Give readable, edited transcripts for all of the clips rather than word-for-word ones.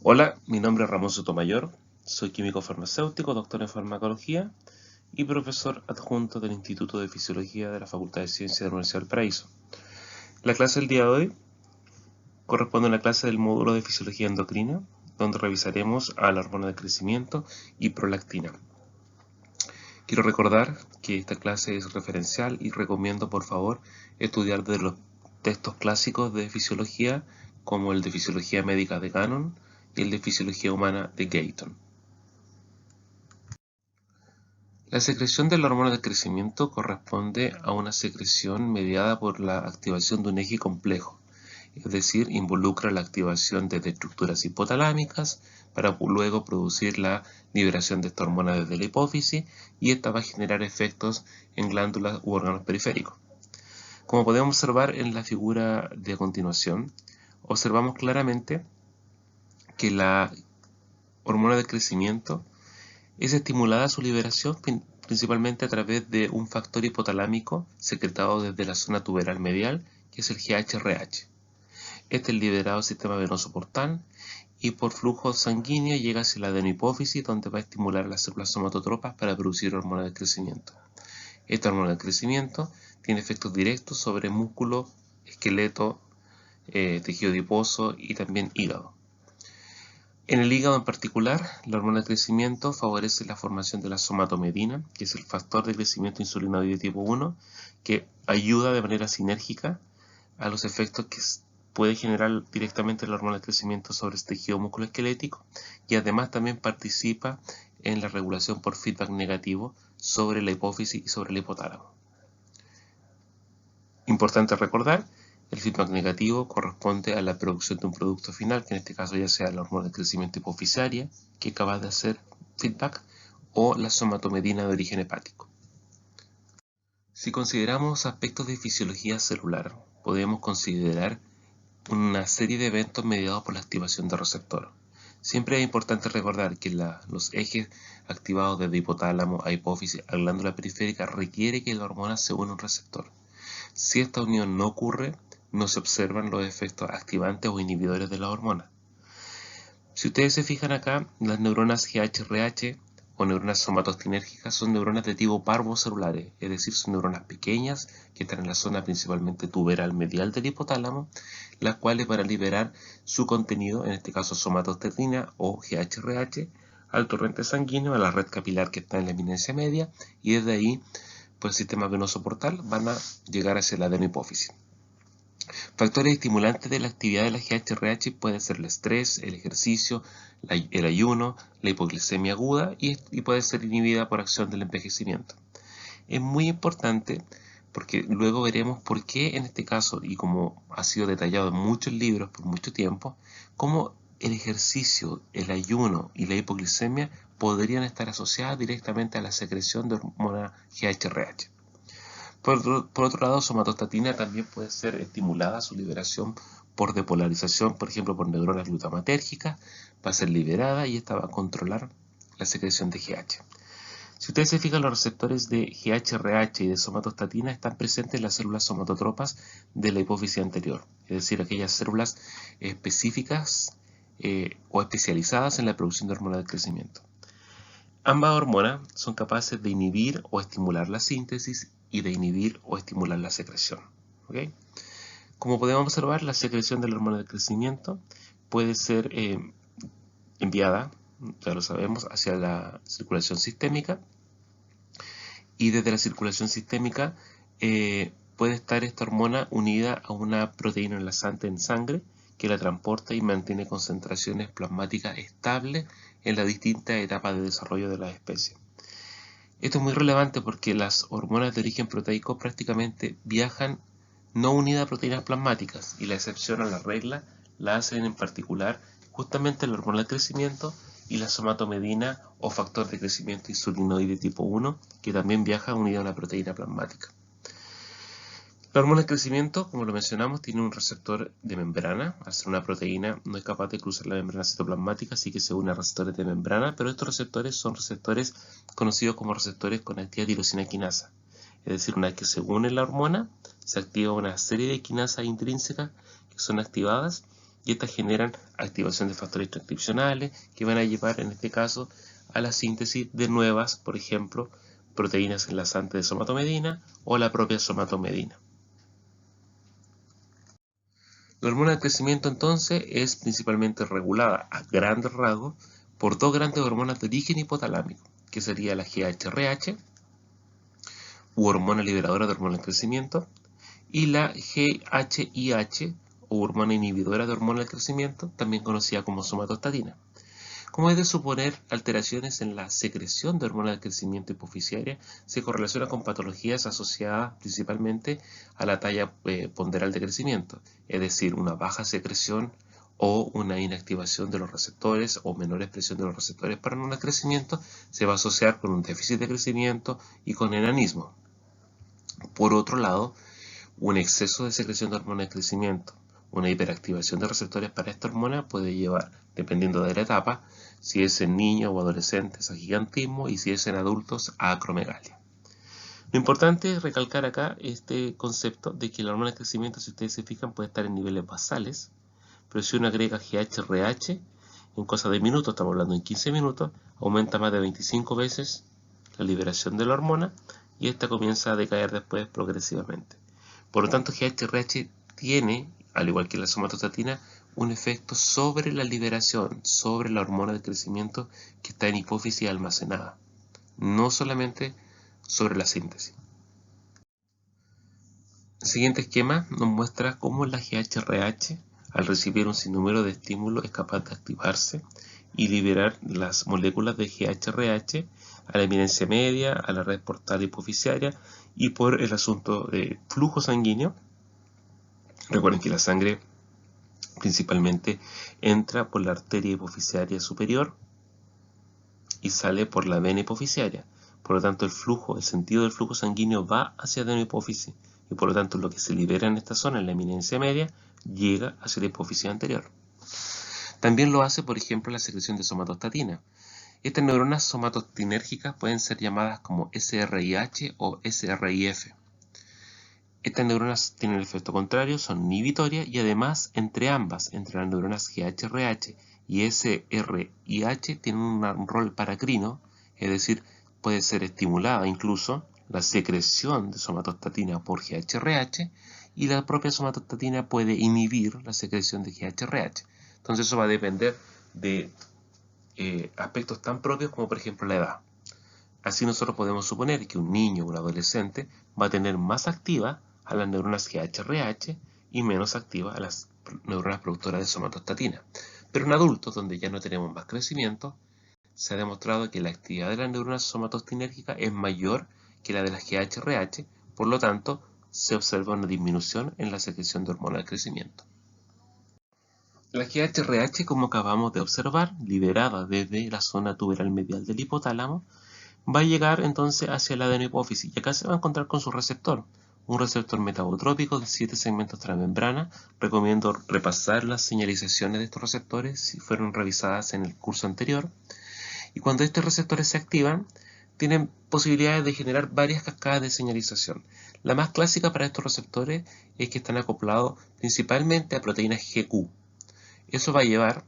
Hola, mi nombre es Ramón Sotomayor, soy químico farmacéutico, doctor en farmacología y profesor adjunto del Instituto de Fisiología de la Facultad de Ciencias de la Universidad del Paraíso. La clase del día de hoy corresponde a una clase del módulo de Fisiología Endocrina, donde revisaremos a la hormona de crecimiento y prolactina. Quiero recordar que esta clase es referencial y recomiendo por favor estudiar de los textos clásicos de fisiología como el de Fisiología Médica de Gannon y el de Fisiología Humana de Gayton. La secreción de la hormona de crecimiento corresponde a una secreción mediada por la activación de un eje complejo, es decir, involucra la activación de estructuras hipotalámicas para luego producir la liberación de esta hormona desde la hipófisis y esta va a generar efectos en glándulas u órganos periféricos. Como podemos observar en la figura de a continuación, observamos claramente que la hormona de crecimiento es estimulada su liberación principalmente a través de un factor hipotalámico secretado desde la zona tuberal medial, que es el GHRH. Este es liberado al sistema venoso portal y por flujo sanguíneo llega hacia la adenohipófisis, donde va a estimular las células somatotropas para producir hormona de crecimiento. Esta hormona de crecimiento tiene efectos directos sobre músculo, esqueleto, tejido adiposo y también hígado. En el hígado en particular, la hormona de crecimiento favorece la formación de la somatomedina, que es el factor de crecimiento insulinoide tipo 1, que ayuda de manera sinérgica a los efectos que puede generar directamente la hormona de crecimiento sobre este tejido musculoesquelético y además también participa en la regulación por feedback negativo sobre la hipófisis y sobre el hipotálamo. Importante recordar, el feedback negativo corresponde a la producción de un producto final, que en este caso ya sea la hormona de crecimiento hipofisaria, que acaba de hacer feedback, o la somatomedina de origen hepático. Si consideramos aspectos de fisiología celular, podemos considerar una serie de eventos mediados por la activación de receptor. Siempre es importante recordar que los ejes activados desde hipotálamo a hipófisis a glándula periférica requiere que la hormona se una a un receptor. Si esta unión no ocurre, no se observan los efectos activantes o inhibidores de la hormona. Si ustedes se fijan acá, las neuronas GHRH o neuronas somatostinérgicas son neuronas de tipo parvocelulares, es decir, son neuronas pequeñas que están en la zona principalmente tuberal medial del hipotálamo, las cuales van a liberar su contenido, en este caso somatostatina o GHRH, al torrente sanguíneo, a la red capilar que está en la eminencia media, y desde ahí, por el sistema venoso portal, van a llegar hacia la adenohipófisis. Factores estimulantes de la actividad de la GHRH pueden ser el estrés, el ejercicio, el ayuno, la hipoglicemia aguda y puede ser inhibida por acción del envejecimiento. Es muy importante porque luego veremos por qué en este caso, y como ha sido detallado en muchos libros por mucho tiempo, cómo el ejercicio, el ayuno y la hipoglicemia podrían estar asociadas directamente a la secreción de hormona GHRH. Por otro lado, somatostatina también puede ser estimulada su liberación por depolarización, por ejemplo, por neuronas glutamatérgicas, va a ser liberada y esta va a controlar la secreción de GH. Si ustedes se fijan, los receptores de GHRH y de somatostatina están presentes en las células somatotropas de la hipófisis anterior, es decir, aquellas células específicas o especializadas en la producción de hormonas de crecimiento. Ambas hormonas son capaces de inhibir o estimular la síntesis y de inhibir o estimular la secreción. ¿Okay? Como podemos observar, la secreción de la hormona de crecimiento puede ser enviada, ya lo sabemos, hacia la circulación sistémica, y desde la circulación sistémica puede estar esta hormona unida a una proteína enlazante en sangre que la transporta y mantiene concentraciones plasmáticas estables en las distintas etapas de desarrollo de la especie. Esto es muy relevante porque las hormonas de origen proteico prácticamente viajan no unidas a proteínas plasmáticas, y la excepción a la regla la hacen en particular justamente la hormona de crecimiento y la somatomedina o factor de crecimiento insulinoide tipo 1, que también viaja unida a una proteína plasmática. La hormona de crecimiento, como lo mencionamos, tiene un receptor de membrana. Al ser una proteína, no es capaz de cruzar la membrana citoplasmática, así que se une a receptores de membrana, pero estos receptores son receptores conocidos como receptores con actividad tirosina quinasa. Es decir, una vez que se une la hormona, se activa una serie de quinasas intrínsecas que son activadas y estas generan activación de factores transcripcionales que van a llevar en este caso a la síntesis de nuevas, por ejemplo, proteínas enlazantes de somatomedina o la propia somatomedina. La hormona del crecimiento entonces es principalmente regulada a grandes rasgos por dos grandes hormonas de origen hipotalámico, que sería la GHRH, u hormona liberadora de hormona del crecimiento, y la GHIH, o hormona inhibidora de hormona del crecimiento, también conocida como somatostatina. Como es de suponer, alteraciones en la secreción de hormona del crecimiento hipofisiaria se correlacionan con patologías asociadas principalmente a la talla ponderal de crecimiento, es decir, una baja secreción o una inactivación de los receptores o menor expresión de los receptores para hormona del crecimiento se va a asociar con un déficit de crecimiento y con enanismo. Por otro lado, un exceso de secreción de hormona de crecimiento, una hiperactivación de receptores para esta hormona puede llevar, dependiendo de la etapa, si es en niños o adolescentes, a gigantismo y si es en adultos, a acromegalia. Lo importante es recalcar acá este concepto de que la hormona de crecimiento, si ustedes se fijan, puede estar en niveles basales, pero si uno agrega GHRH, en cosa de minutos, estamos hablando en 15 minutos, aumenta más de 25 veces la liberación de la hormona y esta comienza a decaer después progresivamente. Por lo tanto, GHRH tiene, al igual que la somatostatina, un efecto sobre la liberación, sobre la hormona de crecimiento que está en hipófisis almacenada, no solamente sobre la síntesis. El siguiente esquema nos muestra cómo la GHRH, al recibir un sinnúmero de estímulos, es capaz de activarse y liberar las moléculas de GHRH a la eminencia media, a la red portal hipofisiaria y por el asunto de flujo sanguíneo. Recuerden que la sangre principalmente entra por la arteria hipofisiaria superior y sale por la vena hipofisiaria. Por lo tanto, el sentido del flujo sanguíneo va hacia la hipófisis y por lo tanto lo que se libera en esta zona, en la eminencia media, llega hacia la hipófisis anterior. También lo hace, por ejemplo, la secreción de somatostatina. Estas neuronas somatostinérgicas pueden ser llamadas como SRIH o SRIF. Estas neuronas tienen el efecto contrario, son inhibitorias y además entre ambas, entre las neuronas GHRH y SRIH, tienen un rol paracrino, es decir, puede ser estimulada incluso la secreción de somatostatina por GHRH y la propia somatostatina puede inhibir la secreción de GHRH. Entonces eso va a depender de aspectos tan propios como por ejemplo la edad. Así nosotros podemos suponer que un niño o un adolescente va a tener más activa a las neuronas GHRH y menos activas a las neuronas productoras de somatostatina. Pero en adultos, donde ya no tenemos más crecimiento, se ha demostrado que la actividad de las neuronas somatostinérgicas es mayor que la de las GHRH, por lo tanto, se observa una disminución en la secreción de hormona del crecimiento. La GHRH, como acabamos de observar, liberada desde la zona tuberal medial del hipotálamo, va a llegar entonces hacia la adenohipófisis y acá se va a encontrar con su receptor, un receptor metabotrópico de 7 segmentos transmembrana. Recomiendo repasar las señalizaciones de estos receptores si fueron revisadas en el curso anterior. Y cuando estos receptores se activan, tienen posibilidades de generar varias cascadas de señalización. La más clásica para estos receptores es que están acoplados principalmente a proteínas GQ. Eso va a llevar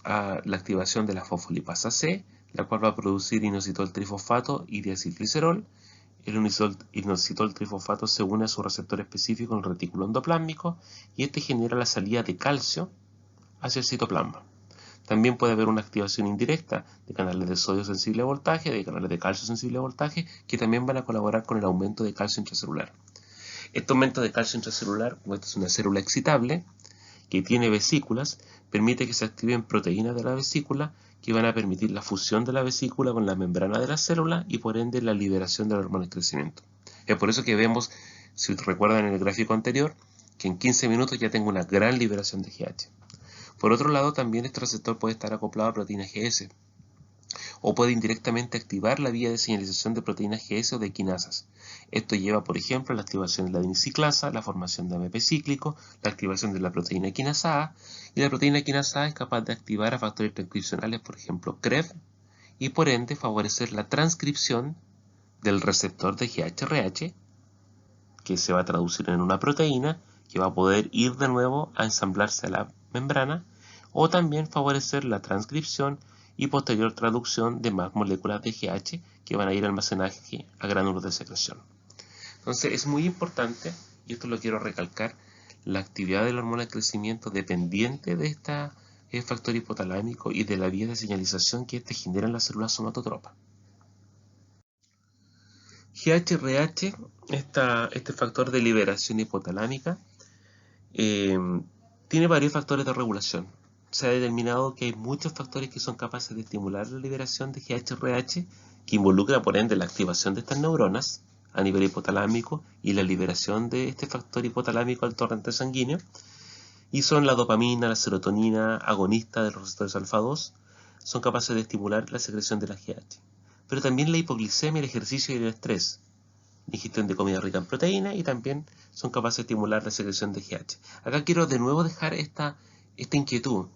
a la activación de la fosfolipasa C, la cual va a producir inositol trifosfato y diacilglicerol. El inositol trifosfato se une a su receptor específico en el retículo endoplásmico y este genera la salida de calcio hacia el citoplasma. También puede haber una activación indirecta de canales de sodio sensible a voltaje, de canales de calcio sensible a voltaje, que también van a colaborar con el aumento de calcio intracelular. Este aumento de calcio intracelular, como esta es una célula excitable que tiene vesículas, permite que se activen proteínas de la vesícula que van a permitir la fusión de la vesícula con la membrana de la célula y por ende la liberación de la hormona del crecimiento. Es por eso que vemos, si recuerdan en el gráfico anterior, que en 15 minutos ya tengo una gran liberación de GH. Por otro lado, también este receptor puede estar acoplado a proteínas GS o puede indirectamente activar la vía de señalización de proteínas GS o de quinasas. Esto lleva, por ejemplo, a la activación de la dinciclasa, la formación de AMP cíclico, la activación de la proteína quinasa A, y la proteína quinasa A es capaz de activar a factores transcripcionales, por ejemplo, CREB, y por ende favorecer la transcripción del receptor de GHRH, que se va a traducir en una proteína que va a poder ir de nuevo a ensamblarse a la membrana, o también favorecer la transcripción y posterior traducción de más moléculas de GH que van a ir a almacenaje a gránulos de secreción. Entonces es muy importante, y esto lo quiero recalcar, la actividad de la hormona de crecimiento dependiente de este factor hipotalámico y de la vía de señalización que este genera en las células somatotropas. GHRH, este factor de liberación hipotalámica, tiene varios factores de regulación. Se ha determinado que hay muchos factores que son capaces de estimular la liberación de GHRH, que involucra por ende la activación de estas neuronas a nivel hipotalámico y la liberación de este factor hipotalámico al torrente sanguíneo, y son la dopamina, la serotonina, agonista de los receptores alfa 2, son capaces de estimular la secreción de la GH. Pero también la hipoglicemia, el ejercicio y el estrés, ingestión de comida rica en proteína, y también son capaces de estimular la secreción de GH. Acá quiero de nuevo dejar esta inquietud.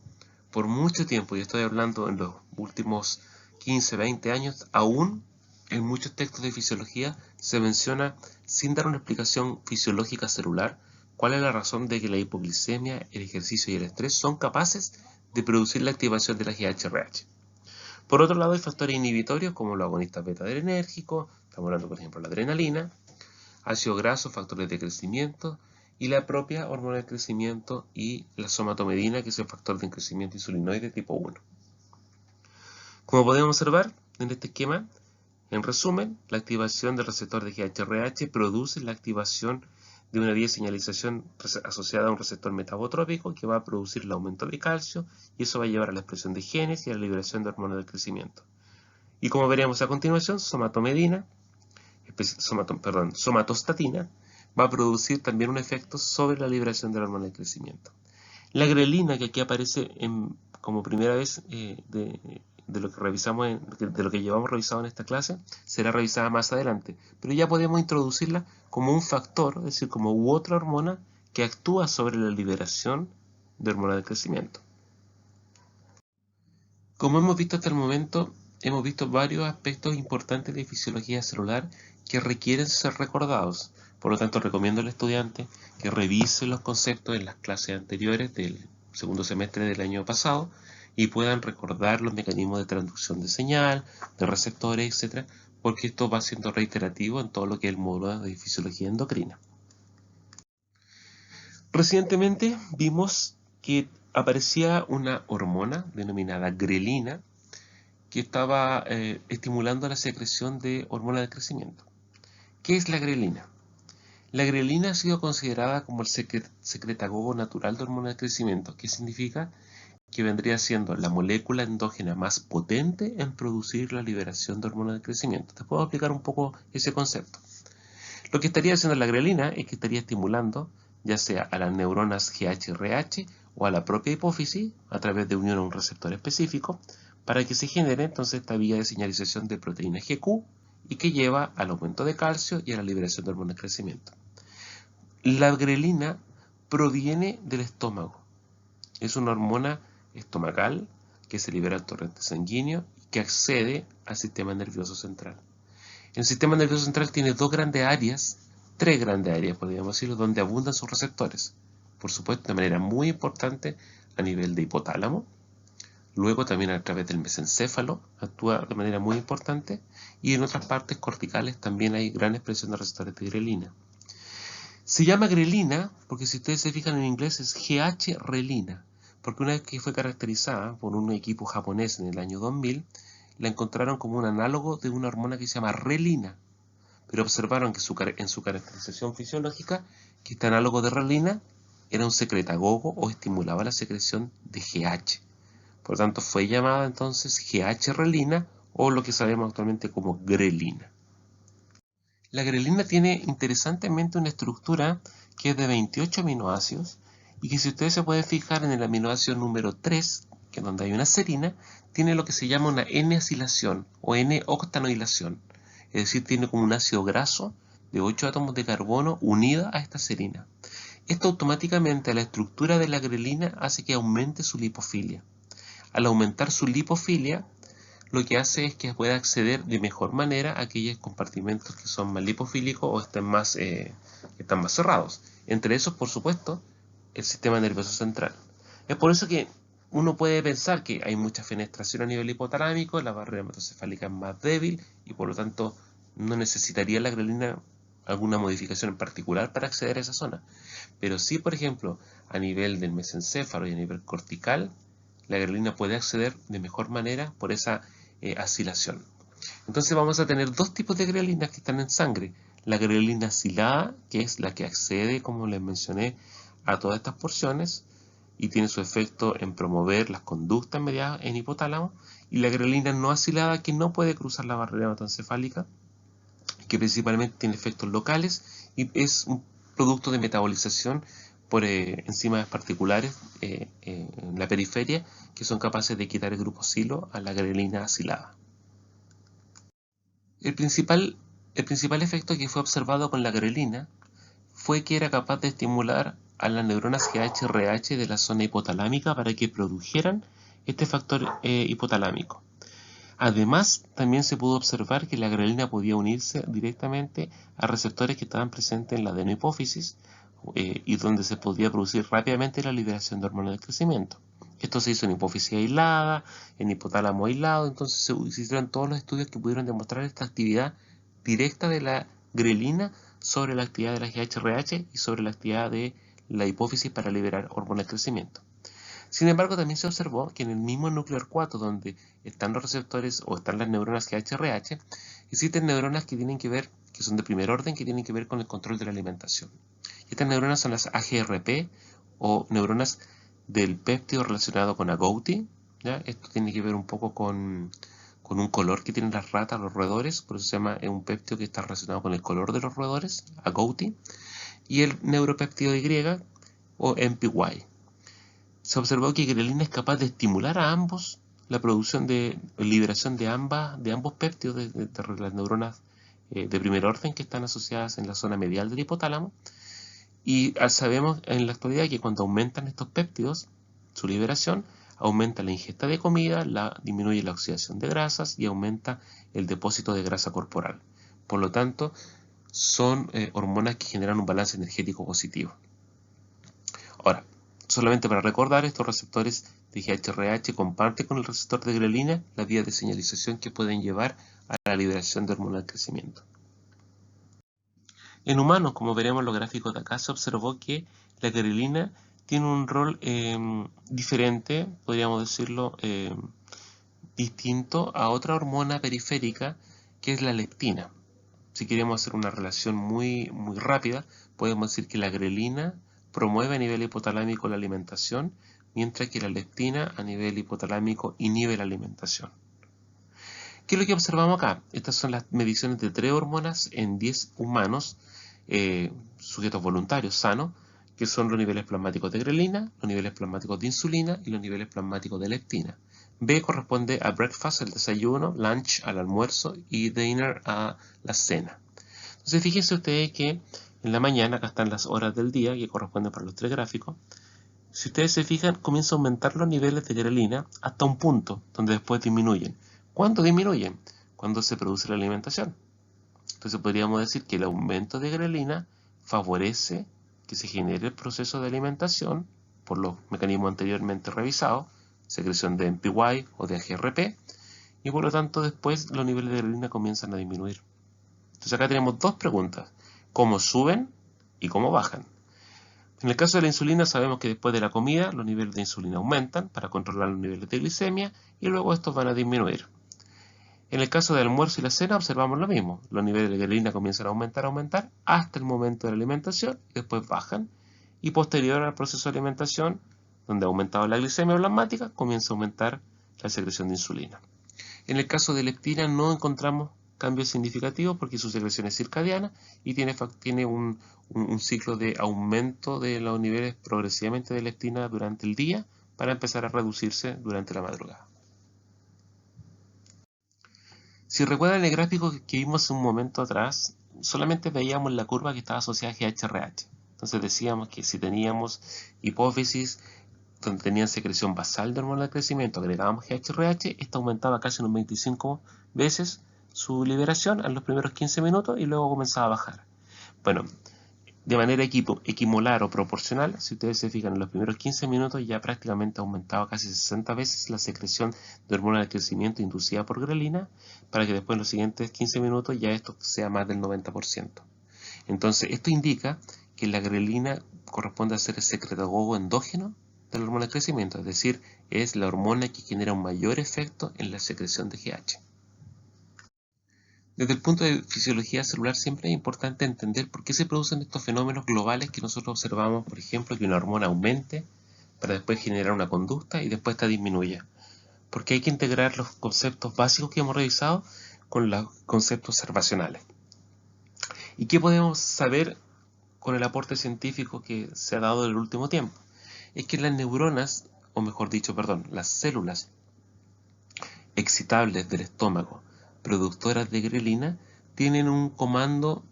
Por mucho tiempo, y estoy hablando en los últimos 15, 20 años, aún en muchos textos de fisiología se menciona, sin dar una explicación fisiológica celular, cuál es la razón de que la hipoglicemia, el ejercicio y el estrés son capaces de producir la activación de la GHRH. Por otro lado, hay factores inhibitorios como los agonistas beta-adrenérgicos, estamos hablando por ejemplo de la adrenalina, ácido graso, factores de crecimiento, y la propia hormona de crecimiento y la somatomedina, que es el factor de crecimiento insulinoide tipo 1. Como podemos observar en este esquema, en resumen, la activación del receptor de GHRH produce la activación de una vía de señalización asociada a un receptor metabotrópico que va a producir el aumento de calcio, y eso va a llevar a la expresión de genes y a la liberación de hormonas del crecimiento. Y como veremos a continuación, somatostatina va a producir también un efecto sobre la liberación de la hormona del crecimiento. La grelina, que aquí aparece como primera vez de lo que revisamos, de lo que llevamos revisado en esta clase, será revisada más adelante, pero ya podemos introducirla como un factor, es decir, como otra hormona que actúa sobre la liberación de hormona del crecimiento. Como hemos visto hasta el momento, hemos visto varios aspectos importantes de fisiología celular que requieren ser recordados. Por lo tanto, recomiendo al estudiante que revise los conceptos en las clases anteriores del segundo semestre del año pasado y puedan recordar los mecanismos de transducción de señal, de receptores, etc., porque esto va siendo reiterativo en todo lo que es el módulo de fisiología endocrina. Recientemente vimos que aparecía una hormona denominada grelina que estaba estimulando la secreción de hormona de crecimiento. ¿Qué es la grelina? La grelina ha sido considerada como el secretagogo natural de hormona de crecimiento, que significa que vendría siendo la molécula endógena más potente en producir la liberación de hormona de crecimiento. Te puedo explicar un poco ese concepto. Lo que estaría haciendo la grelina es que estaría estimulando ya sea a las neuronas GHRH o a la propia hipófisis a través de unión a un receptor específico para que se genere entonces esta vía de señalización de proteína GQ y que lleva al aumento de calcio y a la liberación de hormonas de crecimiento. La grelina proviene del estómago. Es una hormona estomacal que se libera al torrente sanguíneo y que accede al sistema nervioso central. El sistema nervioso central tiene tres grandes áreas, podríamos decirlo, donde abundan sus receptores. Por supuesto, de manera muy importante a nivel de hipotálamo. Luego también a través del mesencéfalo actúa de manera muy importante. Y en otras partes corticales también hay gran expresión de receptores de grelina. Se llama grelina porque si ustedes se fijan en inglés es GH-relina. Porque una vez que fue caracterizada por un equipo japonés en el año 2000, la encontraron como un análogo de una hormona que se llama relina. Pero observaron que en su caracterización fisiológica, que este análogo de relina era un secretagogo o estimulaba la secreción de GH. Por lo tanto, fue llamada entonces GH-relina o lo que sabemos actualmente como grelina. La grelina tiene interesantemente una estructura que es de 28 aminoácidos y que si ustedes se pueden fijar en el aminoácido número 3, que es donde hay una serina, tiene lo que se llama una N-acilación o N-octanoilación. Es decir, tiene como un ácido graso de 8 átomos de carbono unida a esta serina. Esto automáticamente a la estructura de la grelina hace que aumente su lipofilia. Al aumentar su lipofilia, lo que hace es que pueda acceder de mejor manera a aquellos compartimentos que son más lipofílicos o están más cerrados. Entre esos, por supuesto, el sistema nervioso central. Es por eso que uno puede pensar que hay mucha fenestración a nivel hipotalámico, la barrera hematocefálica es más débil y por lo tanto no necesitaría la grelina alguna modificación en particular para acceder a esa zona. Pero sí, por ejemplo, a nivel del mesencéfalo y a nivel cortical, la grelina puede acceder de mejor manera por esa acilación. Entonces vamos a tener dos tipos de grelinas que están en sangre. La grelina acilada, que es la que accede, como les mencioné, a todas estas porciones y tiene su efecto en promover las conductas mediadas en hipotálamo, y la grelina no acilada, que no puede cruzar la barrera hematoencefálica, que principalmente tiene efectos locales y es un producto de metabolización por enzimas particulares en la periferia que son capaces de quitar el grupo silo a la grelina acilada. El principal efecto que fue observado con la grelina fue que era capaz de estimular a las neuronas GHRH de la zona hipotalámica para que produjeran este factor hipotalámico. Además, también se pudo observar que la grelina podía unirse directamente a receptores que estaban presentes en la adenohipófisis y donde se podía producir rápidamente la liberación de hormonas del crecimiento. Esto se hizo en hipófisis aislada, en hipotálamo aislado, entonces se hicieron todos los estudios que pudieron demostrar esta actividad directa de la grelina sobre la actividad de la GHRH y sobre la actividad de la hipófisis para liberar hormonas del crecimiento. Sin embargo, también se observó que en el mismo núcleo R4, donde están los receptores o están las neuronas GHRH, existen neuronas que tienen que ver, que son de primer orden, que tienen que ver con el control de la alimentación. Y estas neuronas son las AGRP o neuronas del péptido relacionado con agouti. ¿Ya? Esto tiene que ver un poco con un color que tienen las ratas, los roedores, por eso se llama un péptido que está relacionado con el color de los roedores, agouti, y el neuropéptido Y o MPY. Se observó que grelina es capaz de estimular a ambos la producción de liberación de ambos péptidos de las neuronas de primer orden que están asociadas en la zona medial del hipotálamo. Y sabemos en la actualidad que cuando aumentan estos péptidos, su liberación aumenta la ingesta de comida, disminuye la oxidación de grasas y aumenta el depósito de grasa corporal. Por lo tanto, son hormonas que generan un balance energético positivo. Ahora, solamente para recordar, estos receptores de GHRH comparten con el receptor de grelina las vías de señalización que pueden llevar a la liberación de hormonas del crecimiento. En humanos, como veremos en los gráficos de acá, se observó que la grelina tiene un rol diferente, podríamos decirlo, distinto a otra hormona periférica que es la leptina. Si queremos hacer una relación muy rápida, podemos decir que la grelina promueve a nivel hipotalámico la alimentación, mientras que la leptina a nivel hipotalámico inhibe la alimentación. ¿Qué es lo que observamos acá? Estas son las mediciones de 3 hormonas en 10 humanos, sujetos voluntarios sanos, que son los niveles plasmáticos de grelina, los niveles plasmáticos de insulina y los niveles plasmáticos de leptina. B corresponde a breakfast, el desayuno, lunch al almuerzo y dinner a la cena. Entonces fíjense ustedes que en la mañana, acá están las horas del día que corresponden para los 3 gráficos. Si ustedes se fijan, comienza a aumentar los niveles de grelina hasta un punto donde después disminuyen. ¿Cuándo disminuyen? Cuando se produce la alimentación. Entonces podríamos decir que el aumento de grelina favorece que se genere el proceso de alimentación por los mecanismos anteriormente revisados, secreción de MPY o de AGRP, y por lo tanto después los niveles de grelina comienzan a disminuir. Entonces acá tenemos dos preguntas: ¿cómo suben y cómo bajan? En el caso de la insulina sabemos que después de la comida los niveles de insulina aumentan para controlar los niveles de glicemia y luego estos van a disminuir. En el caso del almuerzo y la cena observamos lo mismo. Los niveles de grelina comienzan a aumentar hasta el momento de la alimentación y después bajan. Y posterior al proceso de alimentación, donde ha aumentado la glicemia plasmática, comienza a aumentar la secreción de insulina. En el caso de leptina no encontramos cambios significativos porque su secreción es circadiana y tiene un ciclo de aumento de los niveles progresivamente de leptina durante el día para empezar a reducirse durante la madrugada. Si recuerdan el gráfico que vimos un momento atrás, solamente veíamos la curva que estaba asociada a GHRH. Entonces decíamos que si teníamos hipófisis donde tenían secreción basal de hormona de crecimiento, agregábamos GHRH, esto aumentaba casi unos 25 veces su liberación en los primeros 15 minutos y luego comenzaba a bajar. Bueno, de manera equimolar o proporcional. Si ustedes se fijan, en los primeros 15 minutos ya prácticamente ha aumentado casi 60 veces la secreción de hormona del crecimiento inducida por grelina, para que después en los siguientes 15 minutos ya esto sea más del 90%. Entonces, esto indica que la grelina corresponde a ser el secretagogo endógeno de la hormona del crecimiento, es decir, es la hormona que genera un mayor efecto en la secreción de GH. Desde el punto de fisiología celular siempre es importante entender por qué se producen estos fenómenos globales que nosotros observamos, por ejemplo, que una hormona aumente para después generar una conducta y después esta disminuya. Porque hay que integrar los conceptos básicos que hemos revisado con los conceptos observacionales. ¿Y qué podemos saber con el aporte científico que se ha dado en el último tiempo? Es que las neuronas, o mejor dicho, las células excitables del estómago, productoras de grelina, tienen un comando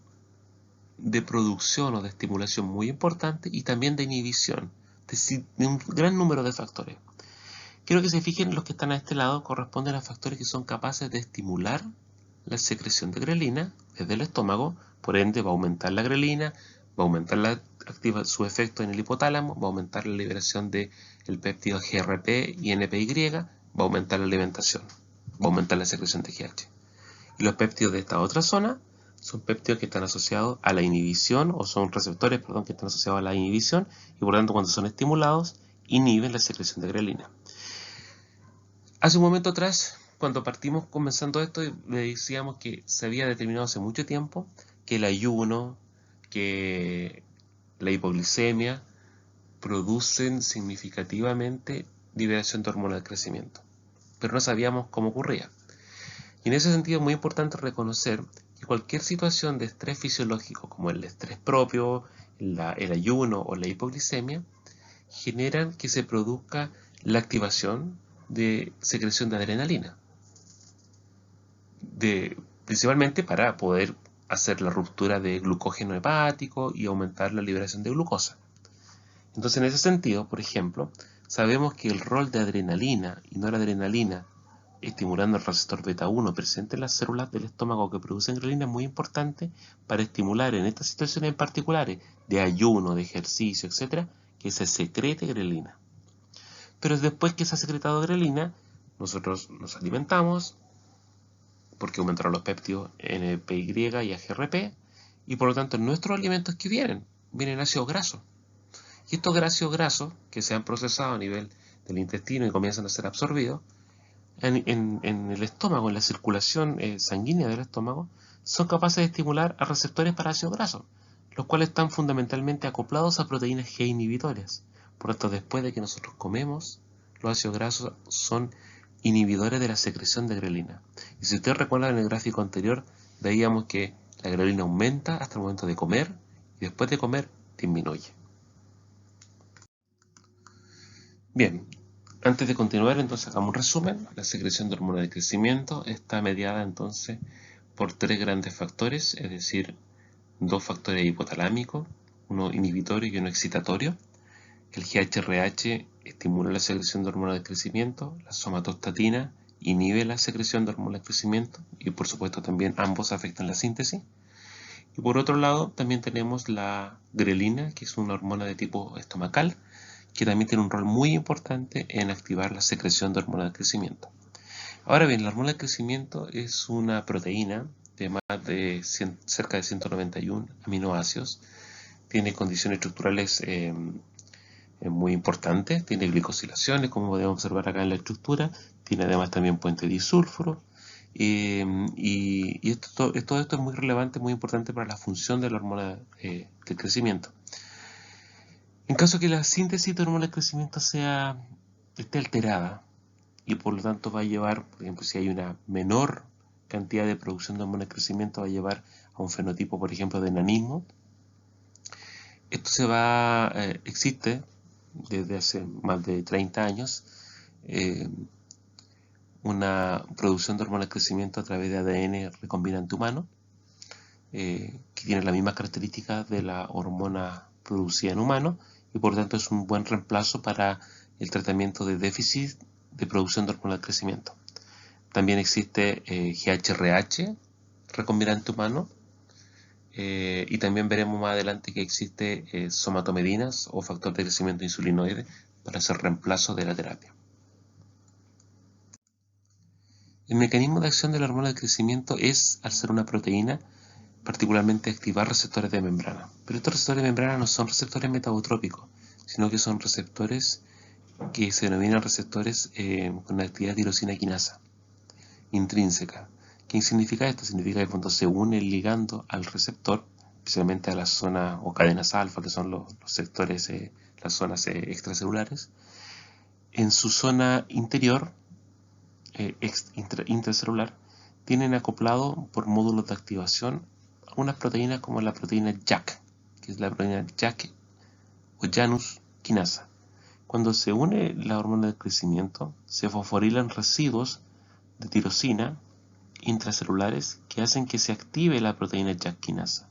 de producción o de estimulación muy importante y también de inhibición de un gran número de factores. Quiero que se fijen, los que están a este lado corresponden a factores que son capaces de estimular la secreción de grelina desde el estómago, por ende va a aumentar la grelina, va a aumentar su efecto en el hipotálamo, va a aumentar la liberación del péptido GRP y NPY, va a aumentar la alimentación, va a aumentar la secreción de GH. Y los péptidos de esta otra zona son péptidos que están asociados a la inhibición, o son receptores, que están asociados a la inhibición, y por lo tanto cuando son estimulados, inhiben la secreción de grelina. Hace un momento atrás, cuando partimos comenzando esto, le decíamos que se había determinado hace mucho tiempo que el ayuno, que la hipoglicemia producen significativamente liberación de hormona del crecimiento, pero no sabíamos cómo ocurría. Y en ese sentido es muy importante reconocer que cualquier situación de estrés fisiológico, como el estrés propio, el ayuno o la hipoglicemia, generan que se produzca la activación de secreción de adrenalina, principalmente para poder hacer la ruptura de glucógeno hepático y aumentar la liberación de glucosa. Entonces, en ese sentido, por ejemplo, sabemos que el rol de adrenalina y noradrenalina estimulando el receptor beta 1 presente en las células del estómago que producen grelina es muy importante para estimular en estas situaciones en particulares de ayuno, de ejercicio, etc., que se secrete grelina. Pero después que se ha secretado grelina, nosotros nos alimentamos, porque aumentaron los péptidos NPY y AGRP, y por lo tanto nuestros alimentos que vienen ácidos grasos. Y estos ácidos grasos que se han procesado a nivel del intestino y comienzan a ser absorbidos, en el estómago, en la circulación sanguínea del estómago, son capaces de estimular a receptores para ácidos grasos, los cuales están fundamentalmente acoplados a proteínas G inhibitorias. Por lo tanto, después de que nosotros comemos, los ácidos grasos son inhibidores de la secreción de grelina. Y si ustedes recuerdan en el gráfico anterior, veíamos que la grelina aumenta hasta el momento de comer y después de comer disminuye. Bien, antes de continuar, entonces hagamos un resumen. La secreción de hormona de crecimiento está mediada entonces por tres grandes factores, es decir, dos factores hipotalámicos, uno inhibitorio y uno excitatorio. El GHRH estimula la secreción de hormona de crecimiento, la somatostatina inhibe la secreción de hormona de crecimiento y por supuesto también ambos afectan la síntesis. Y por otro lado también tenemos la grelina, que es una hormona de tipo estomacal, que también tiene un rol muy importante en activar la secreción de hormona de crecimiento. Ahora bien, la hormona de crecimiento es una proteína de más de cerca de 191 aminoácidos, tiene condiciones estructurales muy importantes, tiene glicosilaciones, como podemos observar acá en la estructura, tiene además también puente disulfuro, y todo esto es muy relevante, muy importante para la función de la hormona del crecimiento. En caso que la síntesis de hormona del crecimiento esté alterada, y por lo tanto va a llevar, por ejemplo, si hay una menor cantidad de producción de hormona del crecimiento, va a llevar a un fenotipo, por ejemplo, de enanismo. Esto existe desde hace más de 30 años, una producción de hormona del crecimiento a través de ADN recombinante humano, que tiene las mismas características de la hormona producida en humanos, y por lo tanto es un buen reemplazo para el tratamiento de déficit de producción de hormona del crecimiento. También existe GHRH recombinante humano, y también veremos más adelante que existe somatomedinas o factor de crecimiento insulinoide para hacer reemplazo de la terapia. El mecanismo de acción de la hormona del crecimiento es, al ser una proteína, particularmente activar receptores de membrana. Pero estos receptores de membrana no son receptores metabotrópicos, sino que son receptores que se denominan receptores con actividad tirosina quinasa intrínseca. ¿Qué significa esto? Significa que cuando se une el ligando al receptor, especialmente a la zona o cadenas alfa, que son los sectores, las zonas extracelulares, en su zona interior, intracelular, tienen acoplado por módulos de activación algunas proteínas como la proteína JAK, que es la proteína JAK o Janus quinasa. Cuando se une la hormona del crecimiento, se fosforilan residuos de tirosina intracelulares que hacen que se active la proteína JAK quinasa.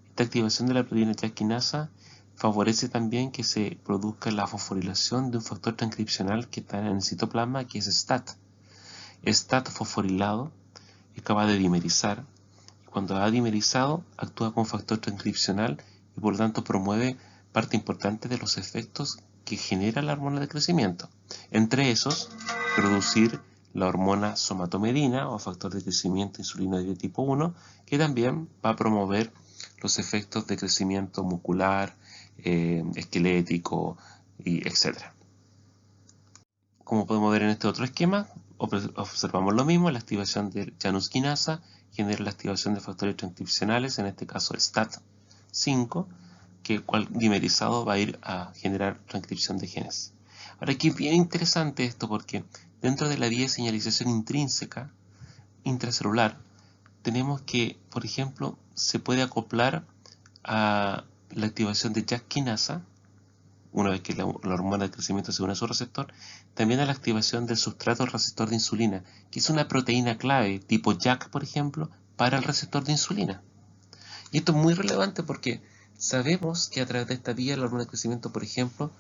Esta activación de la proteína JAK quinasa favorece también que se produzca la fosforilación de un factor transcripcional que está en el citoplasma, que es STAT. STAT fosforilado es capaz de dimerizar. Cuando ha dimerizado, actúa como factor transcripcional y por lo tanto promueve parte importante de los efectos que genera la hormona de crecimiento. Entre esos, producir la hormona somatomedina o factor de crecimiento insulinoide tipo 1, que también va a promover los efectos de crecimiento muscular, esquelético, etc. Como podemos ver en este otro esquema, observamos lo mismo, la activación de Janus quinasa genera la activación de factores transcripcionales, en este caso STAT5, que cual dimerizado va a ir a generar transcripción de genes. Ahora aquí es bien interesante esto porque dentro de la vía de señalización intrínseca, intracelular, tenemos que, por ejemplo, se puede acoplar a la activación de JAK quinasa, una vez que la hormona de crecimiento se une a su receptor, también a la activación del sustrato receptor de insulina, que es una proteína clave, tipo JAK, por ejemplo, para el receptor de insulina. Y esto es muy relevante porque sabemos que a través de esta vía la hormona de crecimiento, por ejemplo,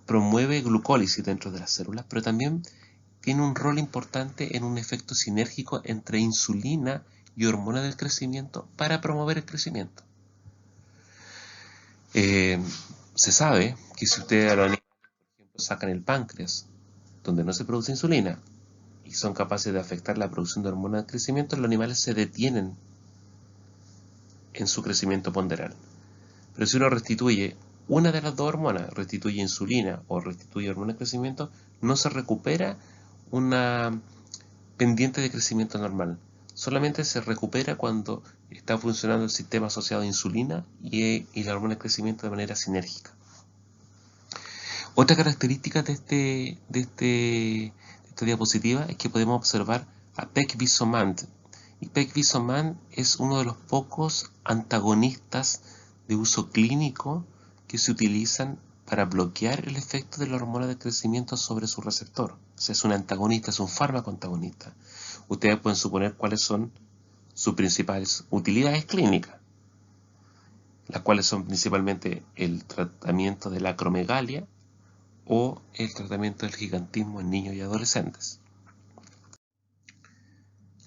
promueve glucólisis dentro de las células, pero también tiene un rol importante en un efecto sinérgico entre insulina y hormona del crecimiento para promover el crecimiento. Se sabe que si ustedes a los animales, por ejemplo, sacan el páncreas, donde no se produce insulina, y son capaces de afectar la producción de hormona del crecimiento, los animales se detienen en su crecimiento ponderal. Pero si uno restituye una de las dos hormonas, restituye insulina o restituye hormona de crecimiento, no se recupera una pendiente de crecimiento normal. Solamente se recupera cuando está funcionando el sistema asociado a insulina y la hormona de crecimiento de manera sinérgica. Otra característica de esta diapositiva es que podemos observar a pegvisomant. Y pegvisomant es uno de los pocos antagonistas de uso clínico que se utilizan para bloquear el efecto de la hormona de crecimiento sobre su receptor. O sea, es un antagonista, es un fármaco antagonista. Ustedes pueden suponer cuáles son sus principales utilidades clínicas, las cuales son principalmente el tratamiento de la acromegalia o el tratamiento del gigantismo en niños y adolescentes.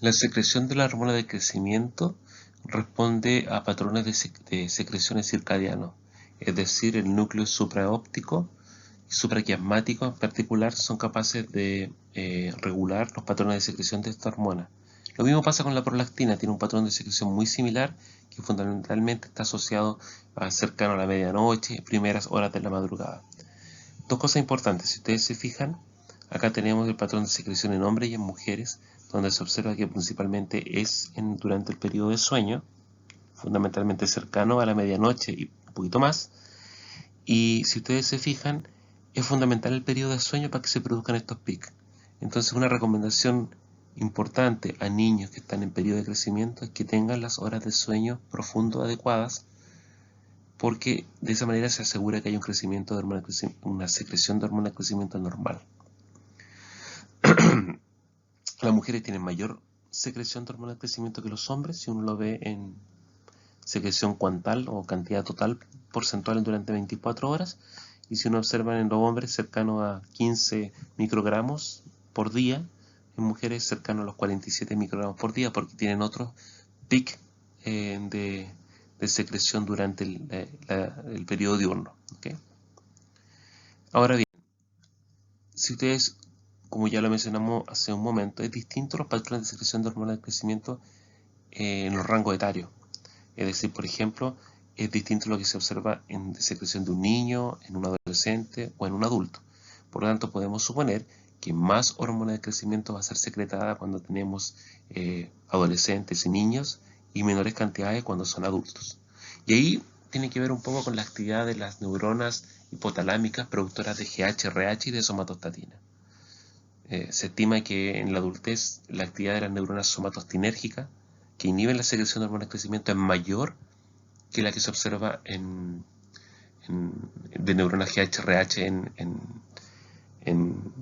La secreción de la hormona de crecimiento responde a patrones de secreciones circadianos, es decir, el núcleo supraóptico y supraquiasmático en particular son capaces de regular los patrones de secreción de esta hormona. Lo mismo pasa con la prolactina, tiene un patrón de secreción muy similar que fundamentalmente está asociado cercano a la medianoche, primeras horas de la madrugada. Dos cosas importantes, si ustedes se fijan, acá tenemos el patrón de secreción en hombres y en mujeres, donde se observa que principalmente es durante el periodo de sueño, fundamentalmente cercano a la medianoche y un poquito más. Y si ustedes se fijan, es fundamental el periodo de sueño para que se produzcan estos pics. Entonces una recomendación importante a niños que están en periodo de crecimiento es que tengan las horas de sueño profundo adecuadas, porque de esa manera se asegura que hay un crecimiento de hormona, una secreción de hormona de crecimiento normal. Las mujeres tienen mayor secreción de hormona de crecimiento que los hombres, si uno lo ve en secreción cuantal o cantidad total porcentual durante 24 horas, y si uno observa en los hombres cercano a 15 microgramos por día, en mujeres cercano a los 47 microgramos por día, porque tienen otros pic de secreción durante el periodo diurno. ¿Okay? Ahora bien, si ustedes, como ya lo mencionamos hace un momento, es distinto los patrones de secreción de hormonas del crecimiento en los rangos etarios. Es decir, por ejemplo, es distinto lo que se observa en secreción de un niño, en un adolescente o en un adulto. Por lo tanto, podemos suponer que más hormona de crecimiento va a ser secretada cuando tenemos adolescentes y niños y menores cantidades cuando son adultos. Y ahí tiene que ver un poco con la actividad de las neuronas hipotalámicas productoras de GH-RH y de somatostatina. Se estima que en la adultez la actividad de las neuronas somatostinérgicas que inhiben la secreción de hormonas de crecimiento es mayor que la que se observa de neuronas GH-RH en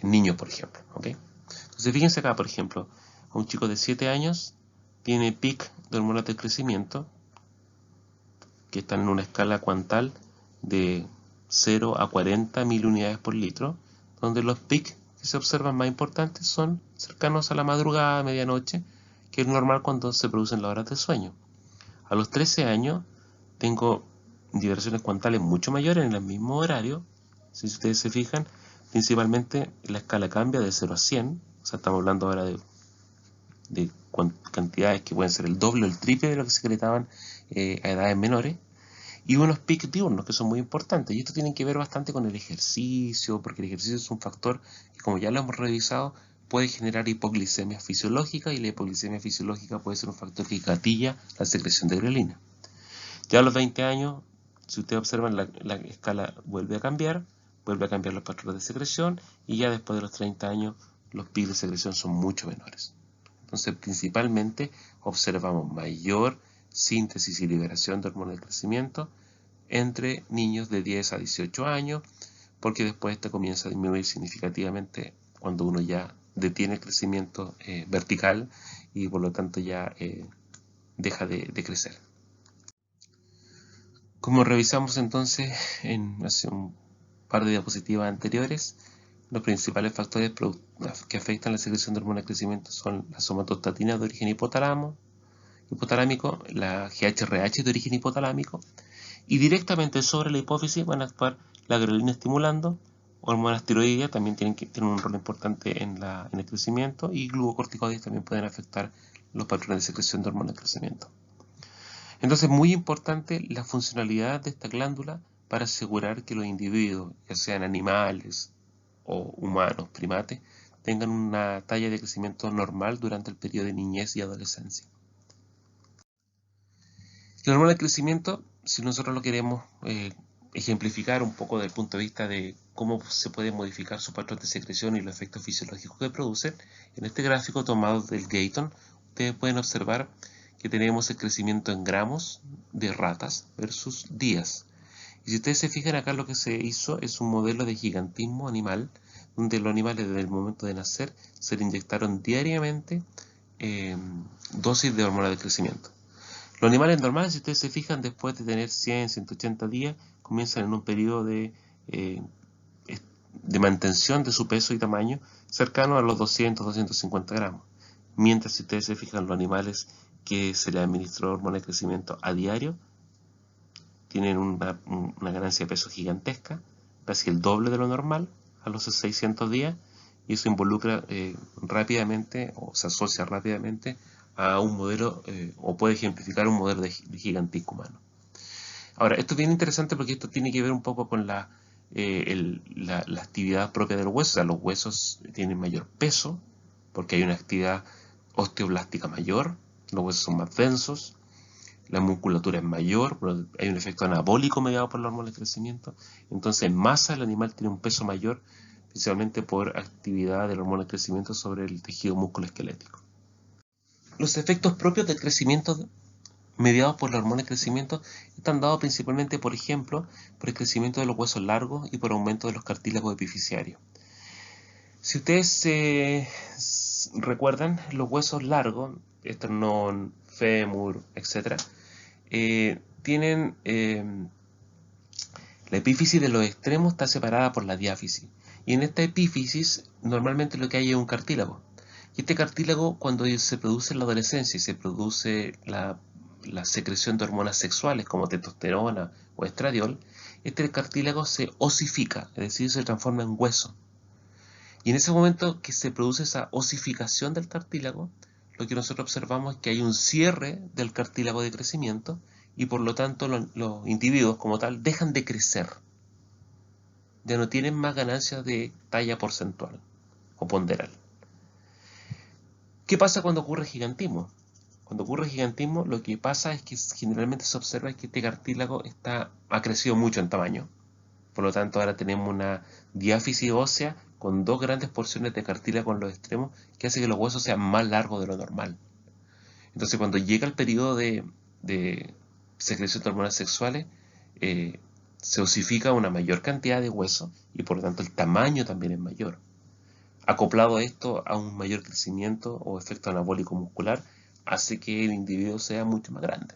niños, por ejemplo. ¿Okay? Entonces, fíjense acá, por ejemplo, a un chico de 7 años tiene pic de hormonas de crecimiento que están en una escala cuantal de 0 a 40 mil unidades por litro, donde los pics que se observan más importantes son cercanos a la madrugada, medianoche, que es normal cuando se producen las horas de sueño. A los 13 años tengo vibraciones cuantales mucho mayores en el mismo horario. Si ustedes se fijan, principalmente la escala cambia de 0 a 100, o sea, estamos hablando ahora de cantidades que pueden ser el doble o el triple de lo que secretaban a edades menores, y unos pics diurnos que son muy importantes, y esto tiene que ver bastante con el ejercicio, porque el ejercicio es un factor que, como ya lo hemos revisado, puede generar hipoglicemia fisiológica, y la hipoglicemia fisiológica puede ser un factor que gatilla la secreción de grelina. Ya a los 20 años, si ustedes observan, la escala vuelve a cambiar los patrones de secreción, y ya después de los 30 años los pics de secreción son mucho menores. Entonces, principalmente observamos mayor síntesis y liberación de hormonas del crecimiento entre niños de 10 a 18 años, porque después esto comienza a disminuir significativamente cuando uno ya detiene el crecimiento vertical y por lo tanto ya deja de crecer. Como revisamos entonces hace un par de diapositivas anteriores, los principales factores que afectan la secreción de hormonas de crecimiento son la somatostatina de origen hipotalámico, la GH-RH de origen hipotalámico, y directamente sobre la hipófisis van a actuar la grelina estimulando, hormonas tiroideas también tienen un rol importante en el crecimiento, y glucocorticoides también pueden afectar los patrones de secreción de hormonas de crecimiento. Entonces, muy importante la funcionalidad de esta glándula para asegurar que los individuos, ya sean animales o humanos, primates, tengan una talla de crecimiento normal durante el periodo de niñez y adolescencia. La hormona del crecimiento, si nosotros lo queremos ejemplificar un poco desde el punto de vista de cómo se puede modificar su patrón de secreción y los efectos fisiológicos que producen, en este gráfico tomado del Gayton, ustedes pueden observar que tenemos el crecimiento en gramos de ratas versus días. Y si ustedes se fijan acá, lo que se hizo es un modelo de gigantismo animal, donde los animales desde el momento de nacer se le inyectaron diariamente dosis de hormona de crecimiento. Los animales normales, si ustedes se fijan, después de tener 100, 180 días, comienzan en un periodo de mantención de su peso y tamaño cercano a los 200, 250 gramos. Mientras, si ustedes se fijan, los animales que se les administró hormona de crecimiento a diario tienen una ganancia de peso gigantesca, casi el doble de lo normal a los 600 días, y eso involucra rápidamente, o se asocia rápidamente a un modelo, o puede ejemplificar un modelo de gigantismo humano. Ahora, esto es bien interesante porque esto tiene que ver un poco con la actividad propia del hueso. O sea, los huesos tienen mayor peso porque hay una actividad osteoblástica mayor, los huesos son más densos, la musculatura es mayor, hay un efecto anabólico mediado por la hormona de crecimiento. Entonces, en masa, el animal tiene un peso mayor, principalmente por actividad de la hormona de crecimiento sobre el tejido musculoesquelético. Los efectos propios del crecimiento mediados por la hormona de crecimiento están dados principalmente, por ejemplo, por el crecimiento de los huesos largos y por aumento de los cartílagos epifisiarios. Si ustedes recuerdan, los huesos largos, esternón, fémur, etc., tienen la epífisis de los extremos está separada por la diáfisis, y en esta epífisis normalmente lo que hay es un cartílago, Este cartílago, cuando se produce en la adolescencia y se produce la secreción de hormonas sexuales como testosterona o estradiol, este cartílago se osifica, es decir, se transforma en hueso. Y en ese momento que se produce esa osificación del cartílago, lo que nosotros observamos es que hay un cierre del cartílago de crecimiento y por lo tanto los individuos como tal dejan de crecer. Ya no tienen más ganancias de talla porcentual o ponderal. ¿Qué pasa cuando ocurre gigantismo? Cuando ocurre gigantismo, lo que pasa es que generalmente se observa que este cartílago ha crecido mucho en tamaño. Por lo tanto, ahora tenemos una diáfisis ósea con dos grandes porciones de cartílago en los extremos que hace que los huesos sean más largos de lo normal. Entonces, cuando llega el periodo de secreción de hormonas sexuales, se osifica una mayor cantidad de huesos y por lo tanto el tamaño también es mayor. Acoplado a esto a un mayor crecimiento o efecto anabólico muscular, hace que el individuo sea mucho más grande.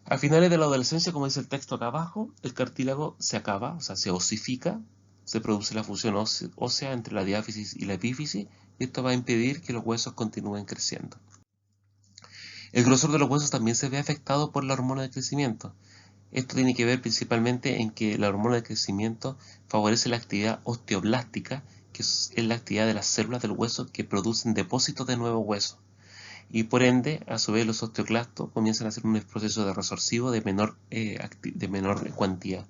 A finales de la adolescencia, como dice el texto acá abajo, el cartílago se acaba, o sea, se osifica, se produce la fusión ósea entre la diáfisis y la epífisis, y esto va a impedir que los huesos continúen creciendo. El grosor de los huesos también se ve afectado por la hormona de crecimiento. Esto tiene que ver principalmente en que la hormona de crecimiento favorece la actividad osteoblástica, que es la actividad de las células del hueso que producen depósitos de nuevo hueso. Y por ende, a su vez, los osteoclastos comienzan a hacer un proceso de resorsivo de menor cuantía.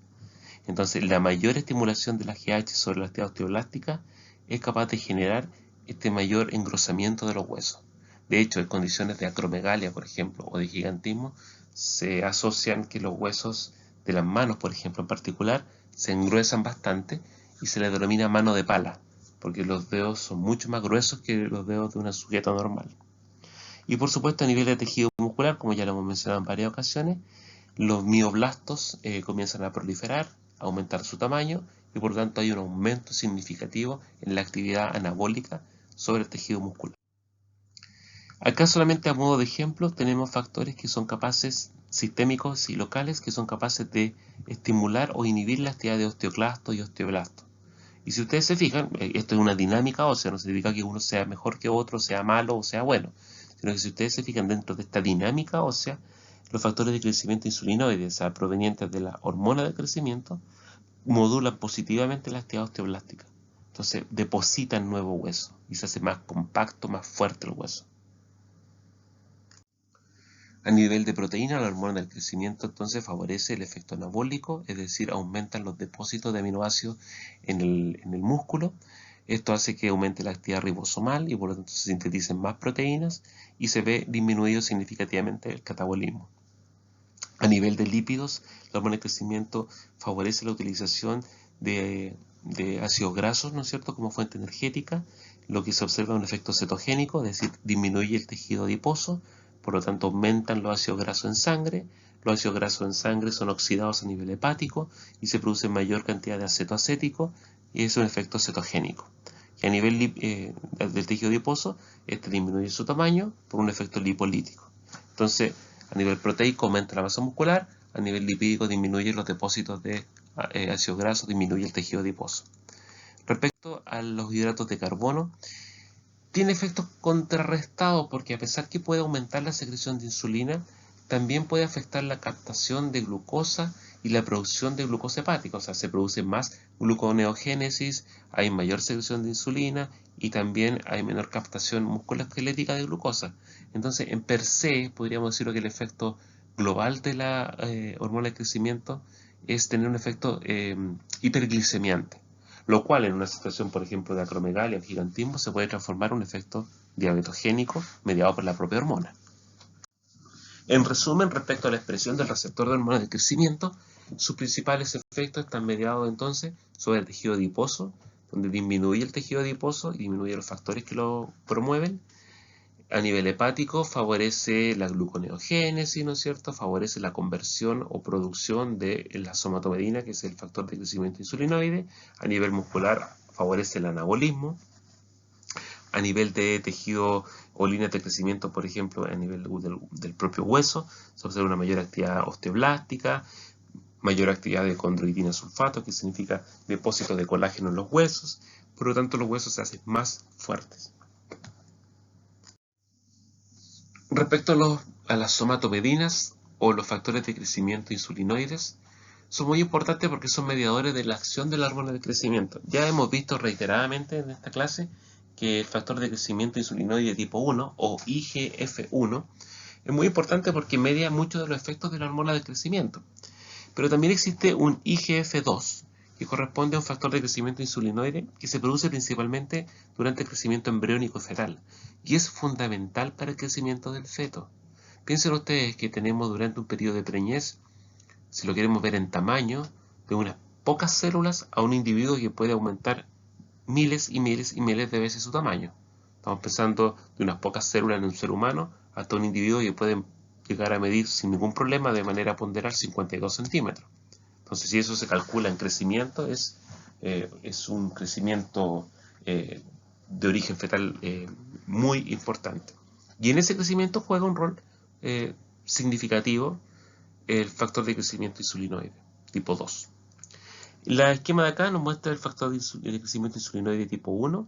Entonces, la mayor estimulación de la GH sobre la actividad osteoblástica es capaz de generar este mayor engrosamiento de los huesos. De hecho, en condiciones de acromegalia, por ejemplo, o de gigantismo, se asocian que los huesos de las manos, por ejemplo, en particular, se engruesan bastante y se les denomina mano de pala, porque los dedos son mucho más gruesos que los dedos de una sujeta normal. Y por supuesto, a nivel de tejido muscular, como ya lo hemos mencionado en varias ocasiones, los mioblastos comienzan a proliferar, a aumentar su tamaño y por lo tanto hay un aumento significativo en la actividad anabólica sobre el tejido muscular. Acá solamente a modo de ejemplo tenemos factores que son capaces, sistémicos y locales, que son capaces de estimular o inhibir la actividad de osteoclastos y osteoblastos. Y si ustedes se fijan, esto es una dinámica ósea, no significa que uno sea mejor que otro, sea malo o sea bueno, sino que si ustedes se fijan dentro de esta dinámica ósea, los factores de crecimiento insulinoides, o sea, provenientes de la hormona de crecimiento, modulan positivamente la actividad osteoblástica. Entonces depositan nuevo hueso y se hace más compacto, más fuerte el hueso. A nivel de proteína, la hormona del crecimiento entonces favorece el efecto anabólico, es decir, aumentan los depósitos de aminoácidos en el músculo. Esto hace que aumente la actividad ribosomal y por lo tanto se sinteticen más proteínas y se ve disminuido significativamente el catabolismo. A nivel de lípidos, la hormona de crecimiento favorece la utilización de ácidos grasos, ¿no es cierto?, como fuente energética, lo que se observa es un efecto cetogénico, es decir, disminuye el tejido adiposo, por lo tanto aumentan los ácidos grasos en sangre. Los ácidos grasos en sangre son oxidados a nivel hepático y se produce mayor cantidad de acetoacético y es un efecto cetogénico. Y a nivel del tejido adiposo, este disminuye su tamaño por un efecto lipolítico. Entonces, a nivel proteico aumenta la masa muscular, a nivel lipídico disminuye los depósitos de ácidos grasos, disminuye el tejido adiposo. Respecto a los hidratos de carbono, tiene efectos contrarrestados porque a pesar que puede aumentar la secreción de insulina, también puede afectar la captación de glucosa y la producción de glucosa hepática, o sea, se produce más gluconeogénesis, hay mayor secreción de insulina y también hay menor captación musculoesquelética de glucosa. Entonces, en per se, podríamos decir que el efecto global de la hormona de crecimiento es tener un efecto hiperglicemiante, lo cual en una situación, por ejemplo, de acromegalia o gigantismo, se puede transformar en un efecto diabetogénico mediado por la propia hormona. En resumen, respecto a la expresión del receptor de hormonas de crecimiento, sus principales efectos están mediados entonces sobre el tejido adiposo, donde disminuye el tejido adiposo y disminuye los factores que lo promueven. A nivel hepático favorece la gluconeogénesis, ¿no es cierto? Favorece la conversión o producción de la somatomedina, que es el factor de crecimiento insulinoide. A nivel muscular favorece el anabolismo. A nivel de tejido o líneas de crecimiento, por ejemplo, a nivel del propio hueso, se observa una mayor actividad osteoblástica, mayor actividad de condroitina sulfato, que significa depósito de colágeno en los huesos. Por lo tanto, los huesos se hacen más fuertes. Respecto a las somatomedinas o los factores de crecimiento insulinoides, son muy importantes porque son mediadores de la acción de la hormona de crecimiento. Ya hemos visto reiteradamente en esta clase que el factor de crecimiento insulinoide tipo 1 o IGF-1 es muy importante porque media muchos de los efectos de la hormona de crecimiento. Pero también existe un IGF-2 que corresponde a un factor de crecimiento insulinoide que se produce principalmente durante el crecimiento embriónico fetal y es fundamental para el crecimiento del feto. Piensen ustedes que tenemos durante un periodo de preñez, si lo queremos ver en tamaño, de unas pocas células a un individuo que puede aumentar miles y miles y miles de veces su tamaño. Estamos pensando de unas pocas células en un ser humano hasta un individuo que puede llegar a medir sin ningún problema de manera ponderal 52 centímetros. Entonces, si eso se calcula en crecimiento, es un crecimiento de origen fetal muy importante. Y en ese crecimiento juega un rol significativo el factor de crecimiento insulinoide, tipo 2. La esquema de acá nos muestra el factor de crecimiento insulinoide tipo 1.